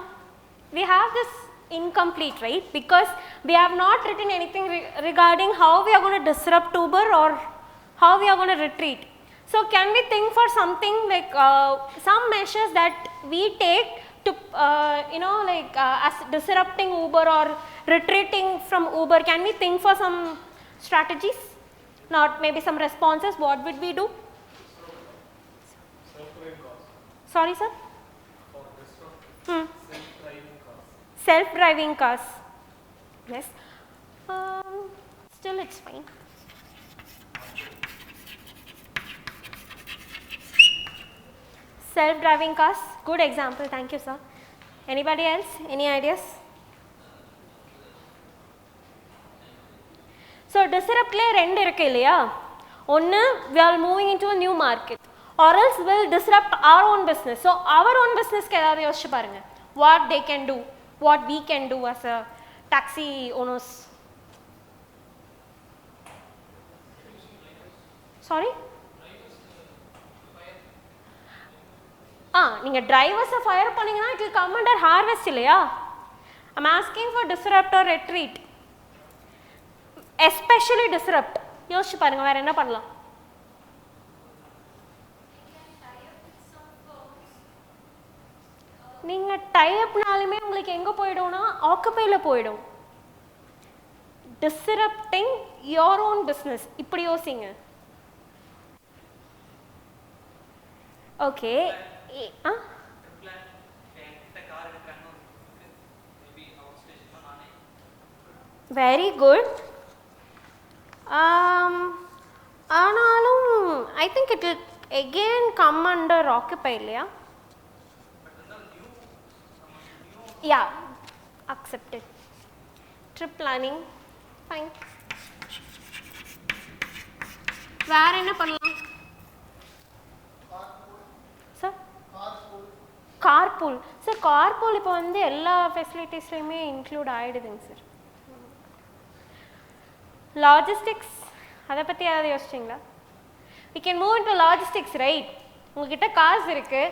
we have this incomplete, right? Because we have not written anything regarding how we are going to disrupt Uber or how we are going to retreat. So can we think for something like some measures that we take to as disrupting Uber or retreating from Uber? Can we think for some strategies, not maybe some responses? What would we do? Sorry, sir. Self-driving cars. Yes. Still it's fine. Self-driving cars, good example. Thank you, sir. Anybody else? Any ideas? So disrupt le rendu irukku illaya. One, we are moving into a new market, or else we'll disrupt our own business. So our own business ku edavadhu yosichu parunga, what they can do, what we can do as a taxi owners. Sorry? நீங்க drivers fire பண்ணீங்கன்னா it will come under harvest இல்லையா? I'm asking for disrupt or retreat. Especially disrupt. யோசிச்சு பாருங்க வேற என்ன பண்ணலாம்? நீங்க tie அப்னாலுமே உங்களுக்கு எங்க போய்டும்னா ஆக்குபைல போய்டும். Disrupting your own business. இப்படி யோசிங்க. Okay. Very good. ஆனாலும் I think it will again come under occupy இல்லையா? Yeah, accepted. Trip planning, fine. வேற என்ன பண்ணலாம்? Sir carpool. சார் கார்பூல் இப்போ வந்து எல்லா ஃபெசிலிட்டிஸ்லையுமே இன்க்ளூட் ஆகிடுதுங்க சார். லாஜிஸ்டிக்ஸ் அதை பற்றி ஏதாவது யோசிச்சிங்களா? we can move into logistics, right? உங்ககிட்ட காசு இருக்கு,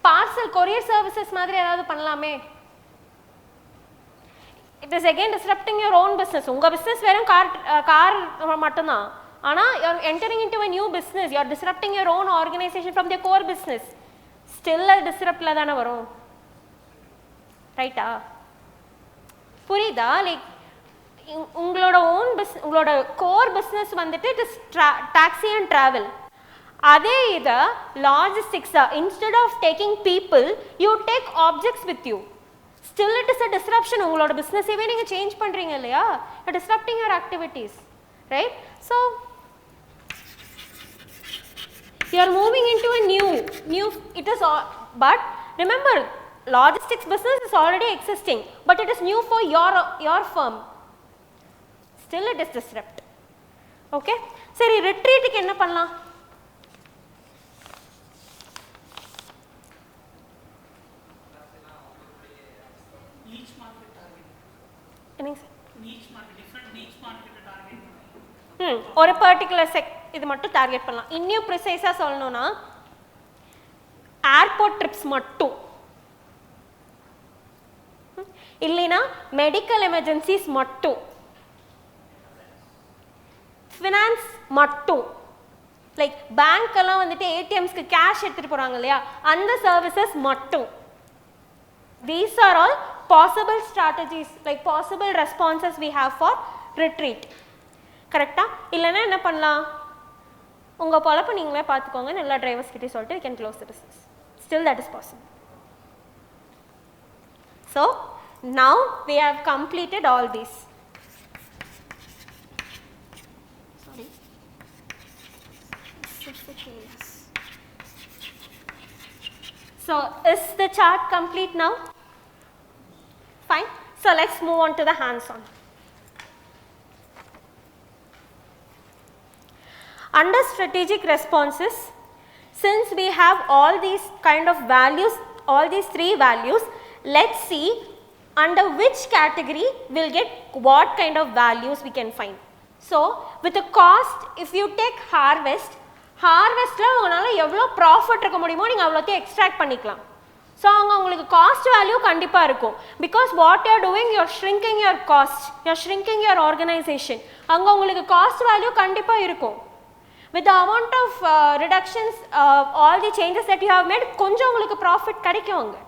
பார்சல் கொரியர் சர்வீசஸ் மாதிரி ஏதாவது பண்ணலாமே. it is again disrupting your own business. உங்க business வெறும் கார் மட்டும்தான், ஆனால் you are entering into a new business, you are disrupting your own organization from their core business. still அது disruptல தானே வரும், ரைட்டா? புரியுதா? லைக் உங்களோட ஓன் பிஸ்னஸ், உங்களோட கோர் பிஸ்னஸ் வந்துட்டு it is taxi and travel. அதே இதை லாஜிஸ்டிக்ஸா, instead of taking people you take objects with you. Still it is a disruption. உங்களோட பிஸ்னஸையே நீங்கள் சேஞ்ச் பண்ணுறீங்க இல்லையா? Disrupting your activities, right? So you are moving into a new it is but remember logistics business is already existing, but it is new for your firm. still it is disrupt. okay, சரி retreat க்கு என்ன பண்ணலாம்? niche market target. என்னங்க sir? niche market, different niche market target. ஒரு particular இது மட்டும் target பண்ணலாம். இன்னும் ப்ரிசைஸாக சொல்லணும்னா ஏர்போர்ட் ட்ரிப்ஸ் மட்டும், இல்லைன்னா மெடிக்கல் எமர்ஜென்சிஸ் மட்டும், ஃபினான்ஸ் மட்டும், லைக் பேங்க்கெல்லாம் வந்துட்டு ஏடிஎம்ஸ்க்கு கேஷ் எடுத்துகிட்டு போகிறாங்க இல்லையா, அந்த சர்வீசஸ் மட்டும். These are all possible strategies, like possible responses we have for retreat. கரெக்டாக? இல்லைன்னா என்ன பண்ணலாம்? உங்கள் பொழப்ப நீங்களே பார்த்துக்கோங்க, எல்லா டிரைவர்ஸ் கிட்டே சொல்லிட்டு we can close the business. Still that is possible. So now we have completed all these. Sorry. So is the chart complete now? Fine. So let's move on to the hands-on. Under strategic responses, since we have all these kind of values, all these three values, let's see under which category we'll get what kind of values we can find. So with the cost, if you take harvestல உங்களால எவ்வளோ profit இருக்க முடியுமோ நீங்கள் அவ்வளோத்தையும் extract பண்ணிக்கலாம். So அங்கே உங்களுக்கு cost value கண்டிப்பாக இருக்கும். Because what you're doing you're shrinking your cost, you're shrinking your organisation. அங்கே உங்களுக்கு காஸ்ட் வேல்யூ கண்டிப்பாக இருக்கும். With the amount of reductions, all the changes that you have made, கொஞ்சம் உங்களுக்கு ப்ராஃபிட் கிடைக்கும் அங்கே.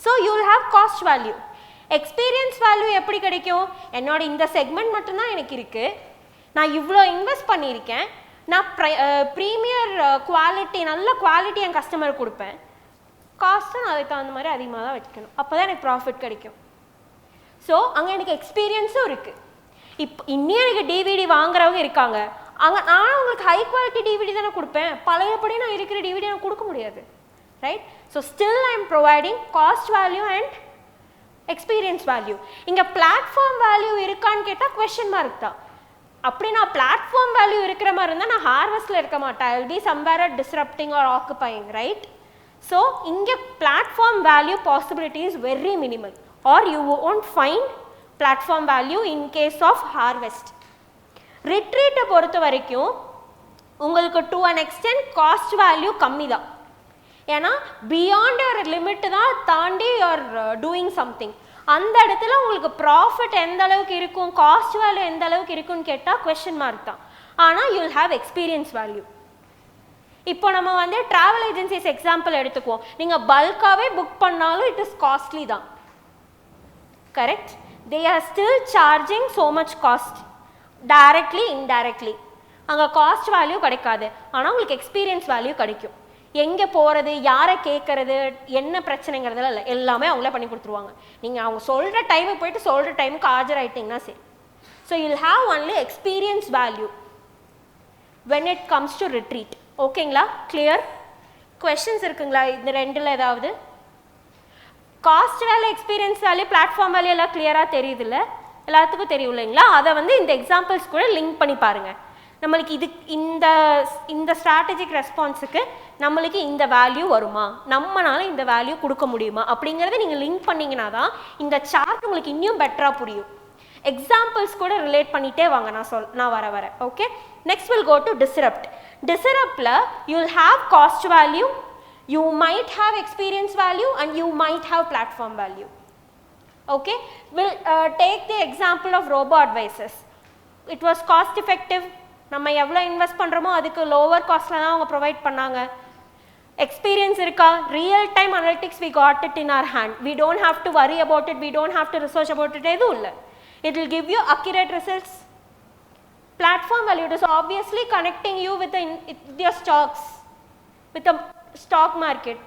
So you will have cost value. Experience value எப்படி கிடைக்கும்? என்னோட இந்த செக்மெண்ட் மட்டும்தான் எனக்கு இருக்குது, நான் இவ்வளோ இன்வெஸ்ட் பண்ணியிருக்கேன், நான் ப்ரீமியர் குவாலிட்டி, நல்ல குவாலிட்டி என் கஸ்டமருக்கு கொடுப்பேன், காஸ்ட்டும் நான் அதுக்கு தகுந்த மாதிரி அதிகமாக தான் வைக்கணும், அப்போ தான் எனக்கு ப்ராஃபிட் கிடைக்கும். ஸோ அங்கே எனக்கு எக்ஸ்பீரியன்ஸும் இருக்குது. இன்னும் எனக்கு டிவிடி வாங்குறவங்க இருக்காங்க, அங்கே நான் உங்களுக்கு ஹை குவாலிட்டி டிவிடி தானே கொடுப்பேன், பழையபடி நான் இருக்கிற டிவிடி நான் கொடுக்க முடியாது, right? So still I am providing cost value and experience value. இங்கே பிளாட்ஃபார்ம் வேல்யூ இருக்கான்னு கேட்டால் கொஸ்டின் மார்க் தான். அப்படி நான் பிளாட்ஃபார்ம் வேல்யூ இருக்கிற மாதிரி இருந்தால் நான் ஹார்வெஸ்ட்டில் இருக்க மாட்டேன், I will be somewhere at disrupting or occupying, right? So இங்கே platform value possibility is very minimal, or you won't find platform value in case of harvest. ரிட்ரீட்டை பொறுத்த வரைக்கும் உங்களுக்கு to an extent cost value கம்மி தான். ஏன்னா beyond your limit தான் தாண்டி யுவர் டூயிங் சம்திங். அந்த இடத்துல உங்களுக்கு ப்ராஃபிட் எந்த அளவுக்கு இருக்கும், காஸ்ட் வேல்யூ எந்த அளவுக்கு இருக்குன்னு கேட்டால் கொஸ்டின் மார்க் தான். ஆனால் you will have experience value. இப்போ நம்ம வந்து ட்ராவல் ஏஜென்சிஸ் எக்ஸாம்பிள் எடுத்துக்குவோம். நீங்கள் பல்காகவே புக் பண்ணாலும் இட் இஸ் காஸ்ட்லி தான், correct? They are still charging so much cost, directly indirectly. அங்கே காஸ்ட் வேல்யூ கிடைக்காது, ஆனால் உங்களுக்கு எக்ஸ்பீரியன்ஸ் வேல்யூ கிடைக்கும். எங்கே போகிறது, யாரை கேட்குறது, என்ன பிரச்சனைங்கிறதுல இல்லை, எல்லாமே அவங்களே பண்ணி கொடுத்துருவாங்க. நீங்கள் அவங்க சொல்கிற டைமுக்கு போயிட்டு சொல்கிற டைமுக்கு ஆஜராயிட்டிங்கன்னா சரி. So you'll have only experience value when it comes to retreat. ஓகேங்களா? கிளியர்? கொஸ்டின்ஸ் இருக்குங்களா இந்த ரெண்டில் ஏதாவது? Cost value, experience value, platform value எல்லாம் கிளியராக தெரியுதுல்ல? எல்லாத்துக்கும் தெரியும் இல்லைங்களா? அதை வந்து இந்த எக்ஸாம்பிள்ஸ் கூட லிங்க் பண்ணி பாருங்கள். நம்மளுக்கு இது இந்த ஸ்ட்ராட்டஜிக் ரெஸ்பான்ஸுக்கு நம்மளுக்கு இந்த வேல்யூ வருமா, நம்மளால இந்த வேல்யூ கொடுக்க முடியுமா அப்படிங்கிறத நீங்கள் லிங்க் பண்ணிங்கன்னா தான் இந்த சார்ட் உங்களுக்கு இன்னும் பெட்டராக புரியும். எக்ஸாம்பிள்ஸ் கூட ரிலேட் பண்ணிகிட்டே வாங்க, நான் வர okay. Next will go to disrupt. டிஸ்ரப்டில் you will have cost value, you might have experience value and you might have platform value. Okay, will take the example of robo advisors. It was cost effective, நம்ம எவ்வளோ invest பண்ணுறோமோ அதுக்கு lower காஸ்ட்டில் தான் அவங்க provide பண்ணாங்க. Experience இருக்கா? Real time analytics we got it in our hand, we don't have to worry about it, we don't have to research about it, எதுவும் இல்லை. It will give you accurate results. Platform value is obviously connecting you with your stocks, with the stock market,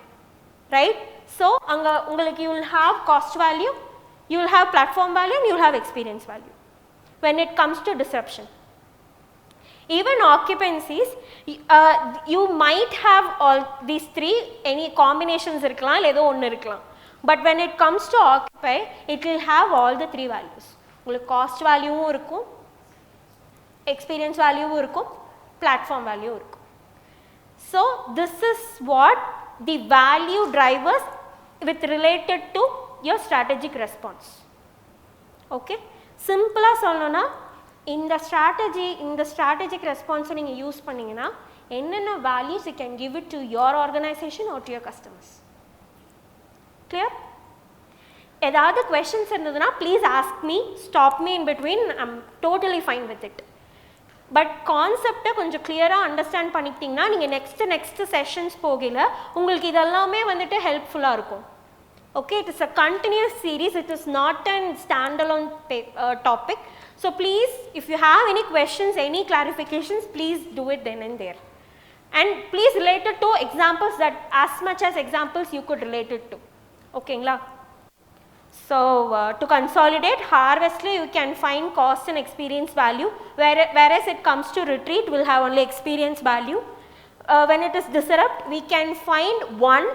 right? So ungalku you will have cost value, you will have platform value, and you will have experience value when it comes to disruption. Even occupancies, you might have all these three, any combinations irukkalam illa edho onnu irukkalam, but when it comes to occupy, it will have all the three values. உங்களுக்கு cost வேல்யூவும் இருக்கும், experience வேல்யூவும் இருக்கும், platform வேல்யூவும் இருக்கும். So this is what the value drivers with related to your strategic response. Okay, சிம்பிளாக சொல்லணும்னா இந்த ஸ்ட்ராட்டஜிக் ரெஸ்பான்ஸை நீங்கள் யூஸ் பண்ணிங்கன்னா என்னென்ன values you can give it to your organisation R to your customers. Clear? ஏதாவது கொஸ்டின்ஸ் இருந்ததுன்னா please ask me, stop me in between, I'm totally fine with it. But கான்செப்டை கொஞ்சம் கிளியராக அண்டர்ஸ்டாண்ட் பண்ணிக்கிட்டிங்கன்னா நீங்கள் நெக்ஸ்ட் செஷன்ஸ் போகல உங்களுக்கு இதெல்லாமே வந்துட்டு ஹெல்ப்ஃபுல்லாக இருக்கும். Okay, it is a continuous series, it is not and stand alone topic. So please if you have any questions, any clarifications, please do it then and there. And please related to examples that as much as examples you could related to. ஓகேங்களா? So to consolidate, harvestly you can find cost and experience value, whereas it comes to retreat we'll have only experience value. When it is disrupt we can find 1,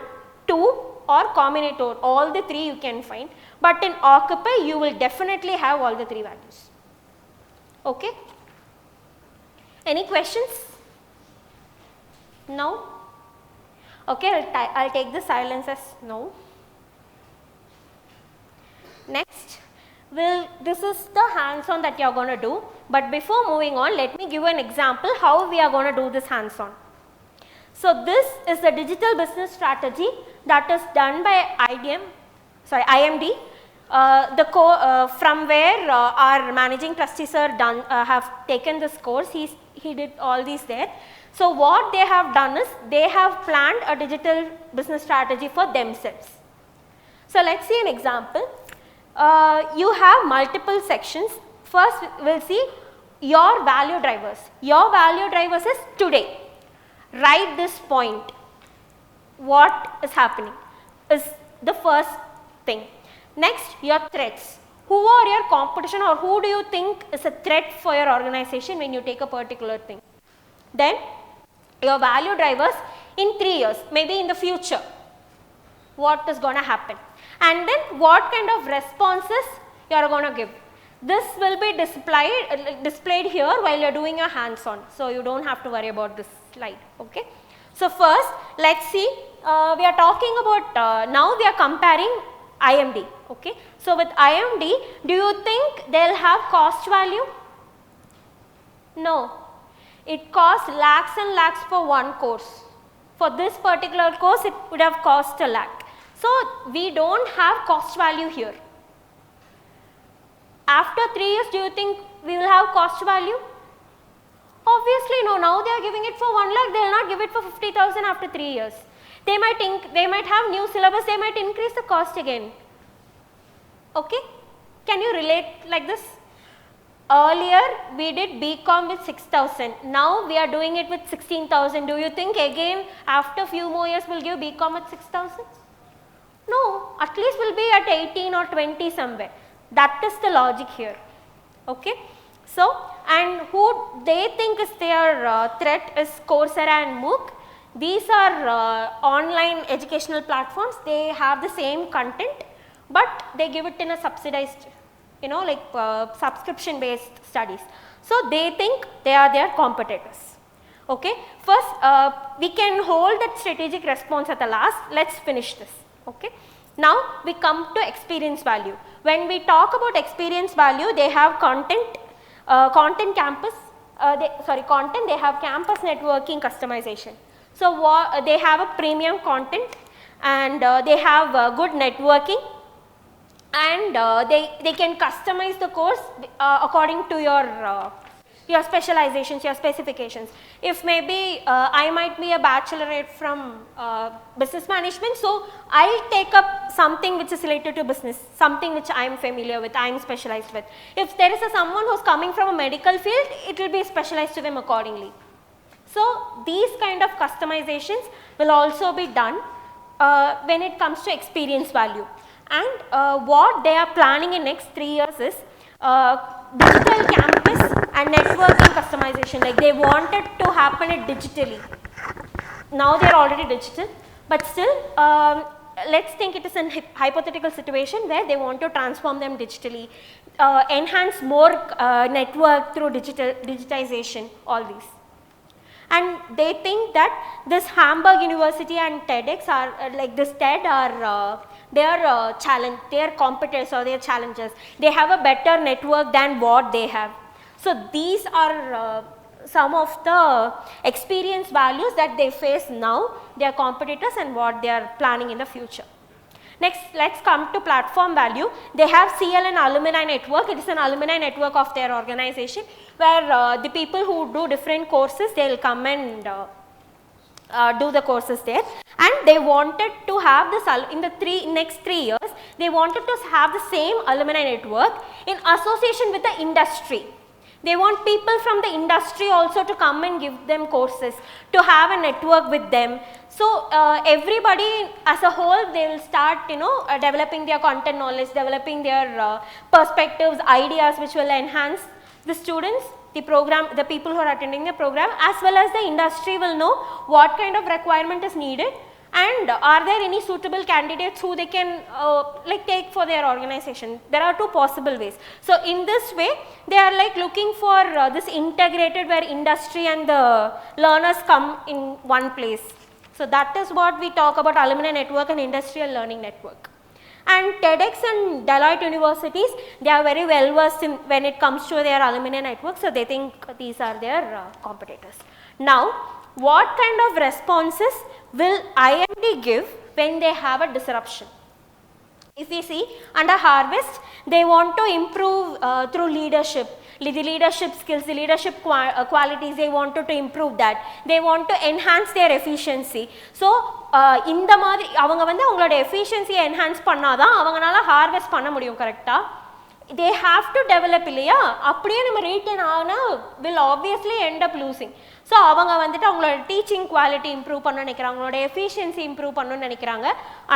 2 or combinator, all the three you can find, but in occupy you will definitely have all the three values. Okay, any questions? No? Okay, I'll take the silence as no. Next, this is the hands-on that you are going to do, but before moving on let me give an example how we are going to do this hands-on. So this is the digital business strategy that is done by IMD. From where our managing trustee sir have taken this course. He did all these there. So what they have done is they have planned a digital business strategy for themselves. So let's see an example. You have multiple sections. First we'll see your value drivers. Your value drivers is today. Right this point. What is happening is the first thing. Next, your threats. Who are your competition, or who do you think is a threat for your organization when you take a particular thing? Then your value drivers in 3 years, maybe in the future, what is going to happen, and then what kind of responses you are going to give. This will be displayed here while you are doing your hands on, so you do not have to worry about this slide. Okay. So first let us see, we are talking about now we are comparing IMD. Okay. So with IMD, do you think they will have cost value? No, it costs lakhs and lakhs for one course. For this particular course it would have cost a lakh. So we do not have cost value here. After 3 years, do you think we will have cost value? Obviously no. Now they are giving it for 1 lakh, they will not give it for 50,000 after 3 years. They might have new syllabus, they might increase the cost again. Okay? Can you relate like this? Earlier we did BCom with 6,000, now we are doing it with 16,000. Do you think again after few more years we will give BCom at 6,000? No, at least we will be at 18 or 20 somewhere. That is the logic here. Okay. So, and who they think is their threat is Coursera and MOOC. These are online educational platforms. They have the same content, but they give it in a subsidized, like subscription based studies. So they think they are their competitors. Okay. First, we can hold that strategic response at the last. Let's finish this. Okay. Now we come to experience value. When we talk about experience value, they have content, campus, they have campus networking customization. So they have a premium content, and they have good networking, and they can customize the course according to your specializations, your specifications. If maybe I might be a bachelorette from business management, so I will take up something which is related to business, something which I am familiar with, I am specialized with. If there is someone who is coming from a medical field, it will be specialized to them accordingly. So these kind of customizations will also be done when it comes to experience value. And what they are planning in next 3 years is digital campus and networking customization. Like they want it to happen digitally. Now they are already digital, but still let's think it is a hypothetical situation where they want to transform them digitally, enhance more network through digitization, all these. And they think that this Hamburg University and TEDx are like this TED are their competitors or their challengers. They have a better network than what they have. So these are some of the experience values that they face now, their competitors, and what they are planning in the future. Next, let's come to platform value. They have CL and alumni network. It is an alumni network of their organization, where the people who do different courses, they will come and do the courses there. And they wanted to have this in the next 3 years, they wanted to have the same alumni network in association with the industry. They want people from the industry also to come and give them courses, to have a network with them. So everybody as a whole, they will start developing their content knowledge, developing their perspectives, ideas which will enhance the students, the program, the people who are attending the program, as well as the industry will know what kind of requirement is needed, and are there any suitable candidates who they can like take for their organization. There are two possible ways. So in this way, they are like looking for this integrated, where industry and the learners come in one place. So that is what we talk about alumni network and industrial learning network. And TEDx and Deloitte universities, they are very well versed in when it comes to their alumni network, so they think these are their competitors. Now what kind of responses will IMD give when they have a disruption? If we see under harvest, they want to improve through leadership, the leadership skills, the leadership qualities, they wanted to improve that. They want to enhance their efficiency. So இந்த மாதிரி அவங்க வந்து அவங்களோட efficiency enhance பண்ணாதான் அவங்களால harvest பண்ண முடியும் கரெக்டா. They have to develop இல்லையா, அப்படியே நம்ம retain ஆனா will obviously end up losing. So அவங்க வந்துட்டு அவங்களோட டீச்சிங் குவாலிட்டி இம்ப்ரூவ் பண்ண நினைக்கிறாங்க, அவங்களோட எஃபிஷியன்சி இம்ப்ரூவ் பண்ணணும்னு நினைக்கிறாங்க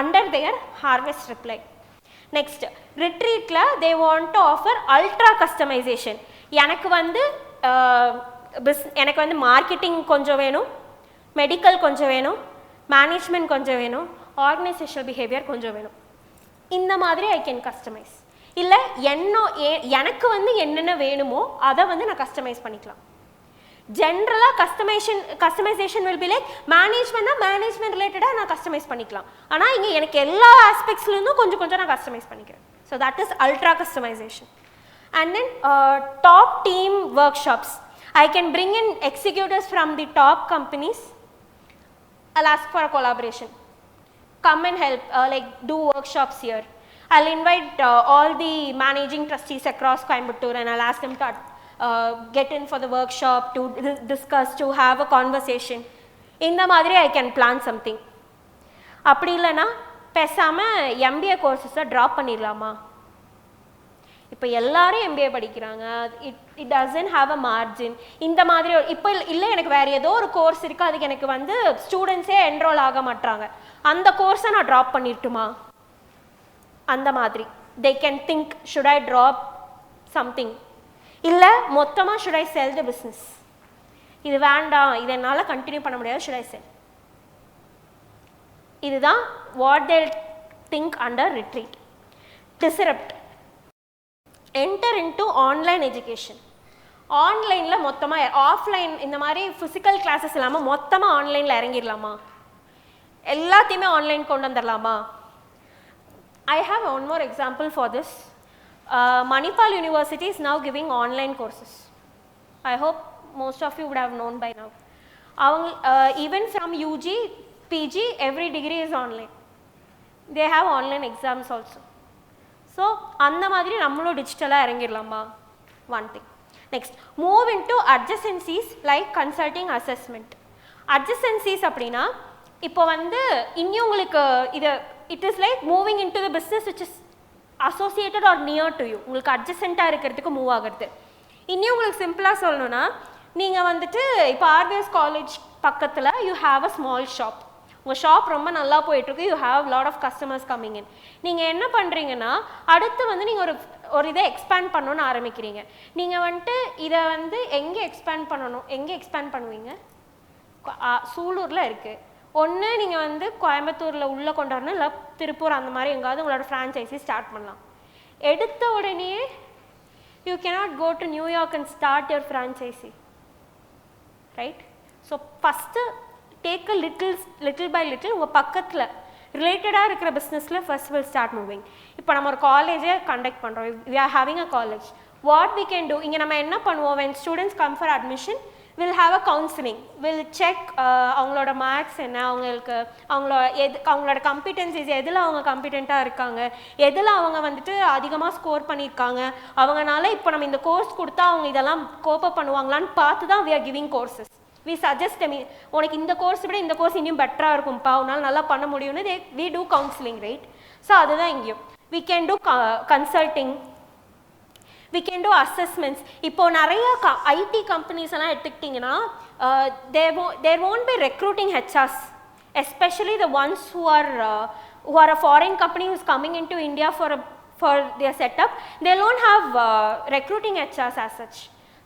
under their harvest reply. Next ரிட்ரீட்டில் they want to offer ultra customization. எனக்கு வந்து மார்க்கெட்டிங் கொஞ்சம் வேணும், மெடிக்கல் கொஞ்சம் வேணும், மேனேஜ்மெண்ட் கொஞ்சம் வேணும், ஆர்கனைசேஷனல் பிஹேவியர் கொஞ்சம் வேணும். இந்த மாதிரி ஐ கேன் கஸ்டமைஸ். இல்லை எனக்கு வந்து என்னென்ன வேணுமோ அதை வந்து நான் கஸ்டமைஸ் பண்ணிக்கலாம். ஜென்ரலாக customisation will be like management ரிலேட்டடாக நான் கஸ்டமைஸ் பண்ணிக்கலாம். ஆனால் இங்கே எனக்கு எல்லா ஆஸ்பெக்ட்ஸ்லேருந்தும் கொஞ்சம் கொஞ்சம் நான் கஸ்டமைஸ் பண்ணிக்கிறேன். So that is ultra customisation. And then top team work shops. I can bring in executives from the top companies. I'll ask for a collaboration. Come and help, like do workshops here. I'll invite all the managing trustees across Coimbatore and I'll ask them to get in for the workshop, to discuss, to have a conversation. இந்த மாதிரி I can plan something. அப்படி இல்லைன்னா பேசாமல் MBA கோர்ஸஸை drop பண்ணிடலாமா? இப்போ எல்லாரும் MBA படிக்கிறாங்க, it doesn't have a margin. இந்த மாதிரி இப்போ இல்லை எனக்கு வேறு ஏதோ ஒரு கோர்ஸ் இருக்குது, அதுக்கு எனக்கு வந்து ஸ்டூடெண்ட்ஸே என்ரோல் ஆக மாட்டாங்க, அந்த கோர்ஸை நான் ட்ராப் பண்ணிட்டுமா? அந்த மாதிரி they can think, should I drop something? இல்லை மொத்தமாக should I sell the business? இது வேண்டாம், இதை என்னால் கண்டினியூ பண்ண முடியாது, should I sell? இதுதான் what they think under retreat. Disrupt. Enter into online education. ஆன்லைனில் மொத்தமாக ஆஃப்லைன் இந்த மாதிரி ஃபிசிக்கல் கிளாஸஸ் இல்லாமல் மொத்தமாக ஆன்லைனில் இறங்கிடலாமா? எல்லாத்தையுமே ஆன்லைன் கொண்டு வந்துடலாமா? I have one more example for this. Manipal University is now giving online courses. I hope most of you would have known by now. Even from UG, PG, every degree is online. They have online exams also. So, அந்த மாதிரி நம்மளும் டிஜிட்டலாக இறங்கிடலாமா? One thing. Next, move into adjacencies like consulting assessment. Adjacencies அப்படின்னா இப்போ வந்து இன்னும் உங்களுக்கு இது it is like moving into the business which is associated or near to you. உங்களுக்கு adjacent-ஆக இருக்கிறதுக்கு மூவ் ஆகிறது. இன்னும் உங்களுக்கு சிம்பிளாக சொல்லணும்னா நீங்கள் வந்துட்டு இப்போ ஆர்விஎஸ் காலேஜ் பக்கத்தில் you have a small shop. உங்கள் ஷாப் ரொம்ப நல்லா போயிட்டுருக்கு, you have lot of customers coming in. நீங்கள் என்ன பண்ணுறீங்கன்னா அடுத்து வந்து நீங்கள் ஒரு இதை எக்ஸ்பேண்ட் பண்ணணும்னு ஆரம்பிக்கிறீங்க. நீங்கள் வந்துட்டு இதை வந்து எங்கே எக்ஸ்பேண்ட் பண்ணுவீங்க? சூலூரில் இருக்குது. ஒன்று நீங்கள் வந்து கோயம்புத்தூரில் உள்ளே கொண்டு வரணும், இல்லை திருப்பூர் அந்த மாதிரி எங்காவது உங்களோட ஃப்ரான்ச்சைஸி ஸ்டார்ட் பண்ணலாம். எடுத்த உடனே you cannot go to New York and start your franchise, right? So first take a little by little உங்கள் பக்கத்தில் ரிலேட்டடாக இருக்கிற பிஸ்னஸில் ஃபர்ஸ்ட் வில் ஸ்டார்ட் மூவிங். இப்போ நம்ம ஒரு காலேஜே கண்டக்ட் பண்ணுறோம், we are having a college. What we can do, இங்கே நம்ம என்ன பண்ணுவோம், when students come for admission, we'll have a counseling, we'll check அவங்களோட மார்க்ஸ் என்ன, அவங்களோட கம்பிட்டன்சிஸ், எதில் அவங்க கம்பிட்டண்ட்டாக இருக்காங்க, எதில் அவங்க வந்துட்டு அதிகமாக ஸ்கோர் பண்ணியிருக்காங்க, அவங்கனால இப்போ நம்ம இந்த கோர்ஸ் கொடுத்தா அவங்க இதெல்லாம் கோப்பப் பண்ணுவாங்களான்னு பார்த்து தான் we are giving courses. We suggest them, உனக்கு இந்த கோர்ஸ் விட இந்த கோர்ஸ் இன்னும் பெட்டராக இருக்கும்ப்பா, உன்னால் நல்லா பண்ண முடியும்னு we do counseling, right? So அதுதான் இங்கேயும் we can do consulting, we can do assessments. இப்போ நிறைய ஐடி கம்பெனிஸ் எல்லாம் எடுத்துக்கிட்டிங்கன்னா there won't be recruiting HRs, especially the ones who are a foreign company who's coming into India for their setup. They won't have recruiting HRs as such.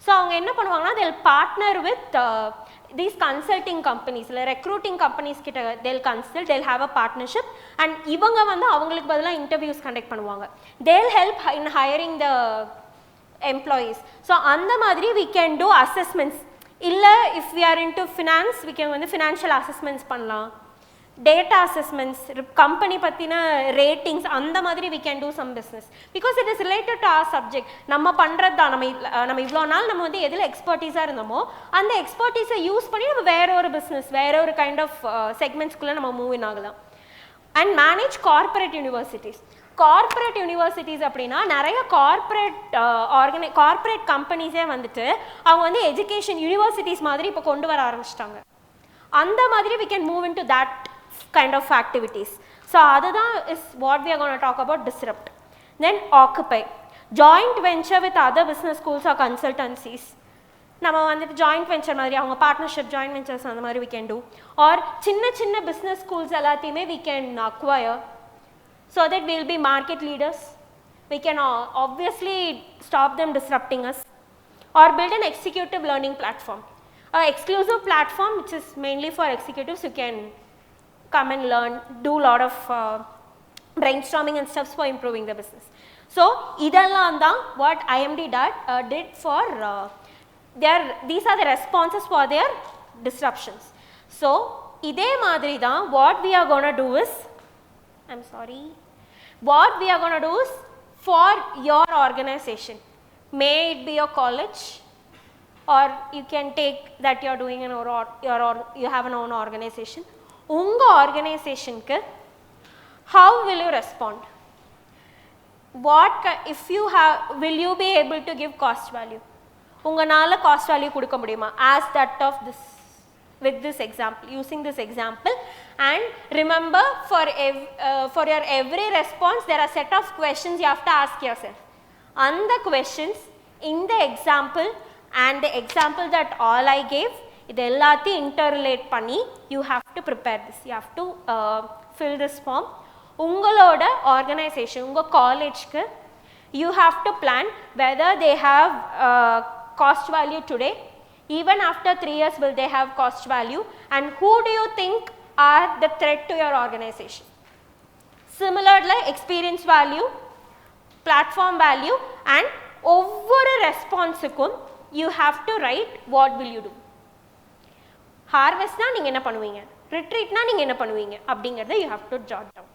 So அவங்க என்ன பண்ணுவாங்கன்னா they'll partner with these consulting companies, இல்லை recruiting companies கிட்ட they'll consult, they'll have a partnership and இவங்க வந்து அவங்களுக்கு பதிலாக interviews conduct பண்ணுவாங்க. they'll help in hiring the employees. So அந்த மாதிரி we can do assessments. இல்லை if we are into finance, we can வந்து financial assessments பண்ணலாம். data assessments, company pathina ratings, அந்த மாதிரி we can do some business because it is related to our subject. நம்ம பண்றது தான் நம்ம இவ்வளோ நாள் நம்ம வந்து எதில் எக்ஸ்பர்டீஸாக இருந்தோமோ அந்த எக்ஸ்பர்டீஸை யூஸ் பண்ணி நம்ம வேற ஒரு பிஸ்னஸ் வேற ஒரு கைண்ட் ஆஃப் செக்மெண்ட்ஸ்குள்ளே நம்ம மூவ் இன் ஆகலாம். And manage corporate universities. Corporate universities அப்படின்னா நிறைய கார்பரேட் கம்பெனிஸே வந்துட்டு அவங்க வந்து எஜுகேஷன் யூனிவர்சிட்டிஸ் மாதிரி இப்போ கொண்டு வர ஆரம்பிச்சிட்டாங்க. அந்த மாதிரி we can move into that kind of activities. So அதுதான் is what we are going to talk about disrupt. Then occupy. Joint venture with other business schools or consultancies. நம்ம வந்துட்டு ஜாயிண்ட் வெஞ்சர் மாதிரி அவங்க பார்ட்னர்ஷிப் ஜாயிண்ட் வெஞ்சர்ஸ் அந்த மாதிரி we can do. Or சின்ன சின்ன business schools எல்லாத்தையுமே we can acquire so that we will be market leaders. We can obviously stop them disrupting us. Or build an executive learning platform. An exclusive platform which is mainly for executives who can come and learn, do a lot of brainstorming and stuff for improving the business. So idallam da what IMD did for these are the responses for their disruptions. So idhe madri da what we are going to do is what we are going to do is for your organization, may it be your college or you can take that you are doing you have an own organization. Unga organization ku how will you respond? What if you have, will you be able to give cost value? Unga nala cost value kudukka mudiyuma as that of this, with this example, using this example. And remember for your every response there are set of questions you have to ask yourself. And the questions in the example and the example that all I gave, இது எல்லாத்தையும் interrelate பண்ணி you have to prepare this, you have to fill this form. உங்களோட organisation உங்கள் காலேஜ்க்கு you have to plan whether they have cost value today, even after 3 years will they have cost value, and who do you think are the threat to your organization. Similarly experience value, platform value, and ஒவ்வொரு ரெஸ்பான்ஸுக்கும் you have to write what will you do. ஹார்வெஸ்ட்னா நீங்கள் என்ன பண்ணுவீங்க, ரிட்ரீட்னா நீங்கள் என்ன பண்ணுவீங்க அப்படிங்கிறத you have to jot down.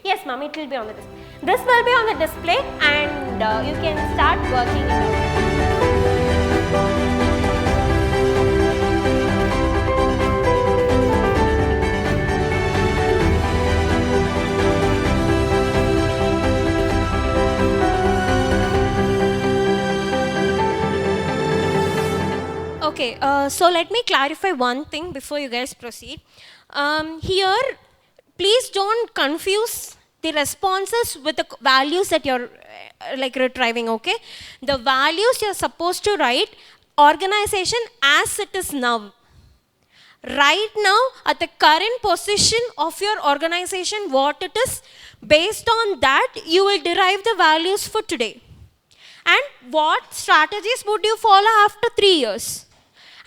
Yes ma'am, it will be on the display. This will be on the display and you can start working it out. Okay, so let me clarify one thing before you guys proceed. Here, please don't confuse the responses with the values that you're retrieving, okay? The values you're supposed to write, organization as it is now. Right now, at the current position of your organization, what it is, based on that, you will derive the values for today. And what strategies would you follow after 3 years?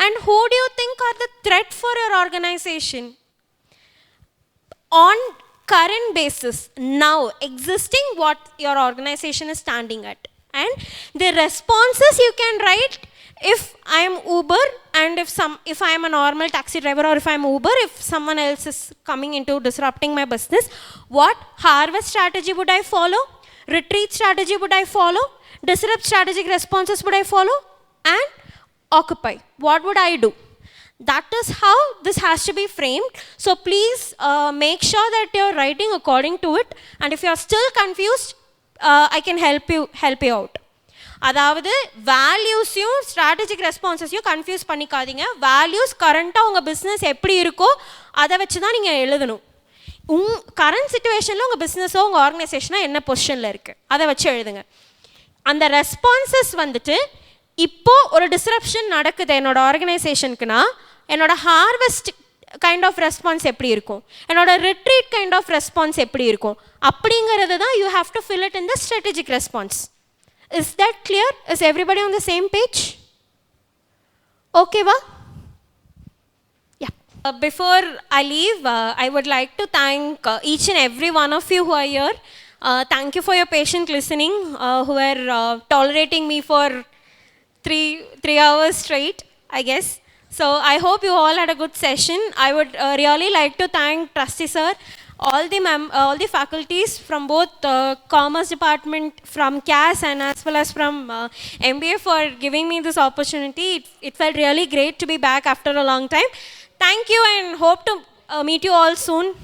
And who do you think are the threat for your organization? On current basis, now existing what your organization is standing at. And the responses you can write, if I am Uber and if I am a normal taxi driver, or if I am Uber, if someone else is coming into disrupting my business, what harvest strategy would I follow? Retreat strategy would I follow? Disrupt strategic responses would I follow? And occupy, what would I do? That is how this has to be framed. So please make sure that you're writing according to it, and if you're still confused, I can help you out. அதாவது வேல்யூஸையும் strategic ரெஸ்பான்சஸையும் confuse பண்ணிக்காதீங்க. Values கரண்ட்டாக உங்கள் business எப்படி இருக்கோ அதை வச்சு தான் நீங்கள் எழுதணும். கரண்ட் சுச்சுவேஷனில் உங்கள் பிஸ்னஸோ உங்கள் ஆர்கனைசேஷனோ என்ன பொசிஷனில் இருக்குது அதை வச்சு எழுதுங்க. அந்த ரெஸ்பான்சஸ் வந்துட்டு இப்போது ஒரு டிஸ்ரப்ஷன் நடக்குது என்னோடய ஆர்கனைசேஷனுக்குன்னா என்னோட ஹார்வெஸ்ட் கைண்ட் ஆஃப் ரெஸ்பான்ஸ் எப்படி இருக்கும், என்னோட ரிட்ரீட் கைண்ட் ஆஃப் ரெஸ்பான்ஸ் எப்படி இருக்கும் அப்படிங்கிறது தான் you have to fill it in the strategic response. Is that clear? Is everybody on the same page? ஓகேவா? Before I leave, I would like to thank each and every one of you who are here. Thank you for your patient listening, who are tolerating me for 3 hours straight, I guess. So I hope you all had a good session. I would really like to thank Trustee Sir, all the faculties from both Commerce Department, from CAS and as well as from MBA for giving me this opportunity. It felt really great to be back after a long time. Thank you and hope to meet you all soon.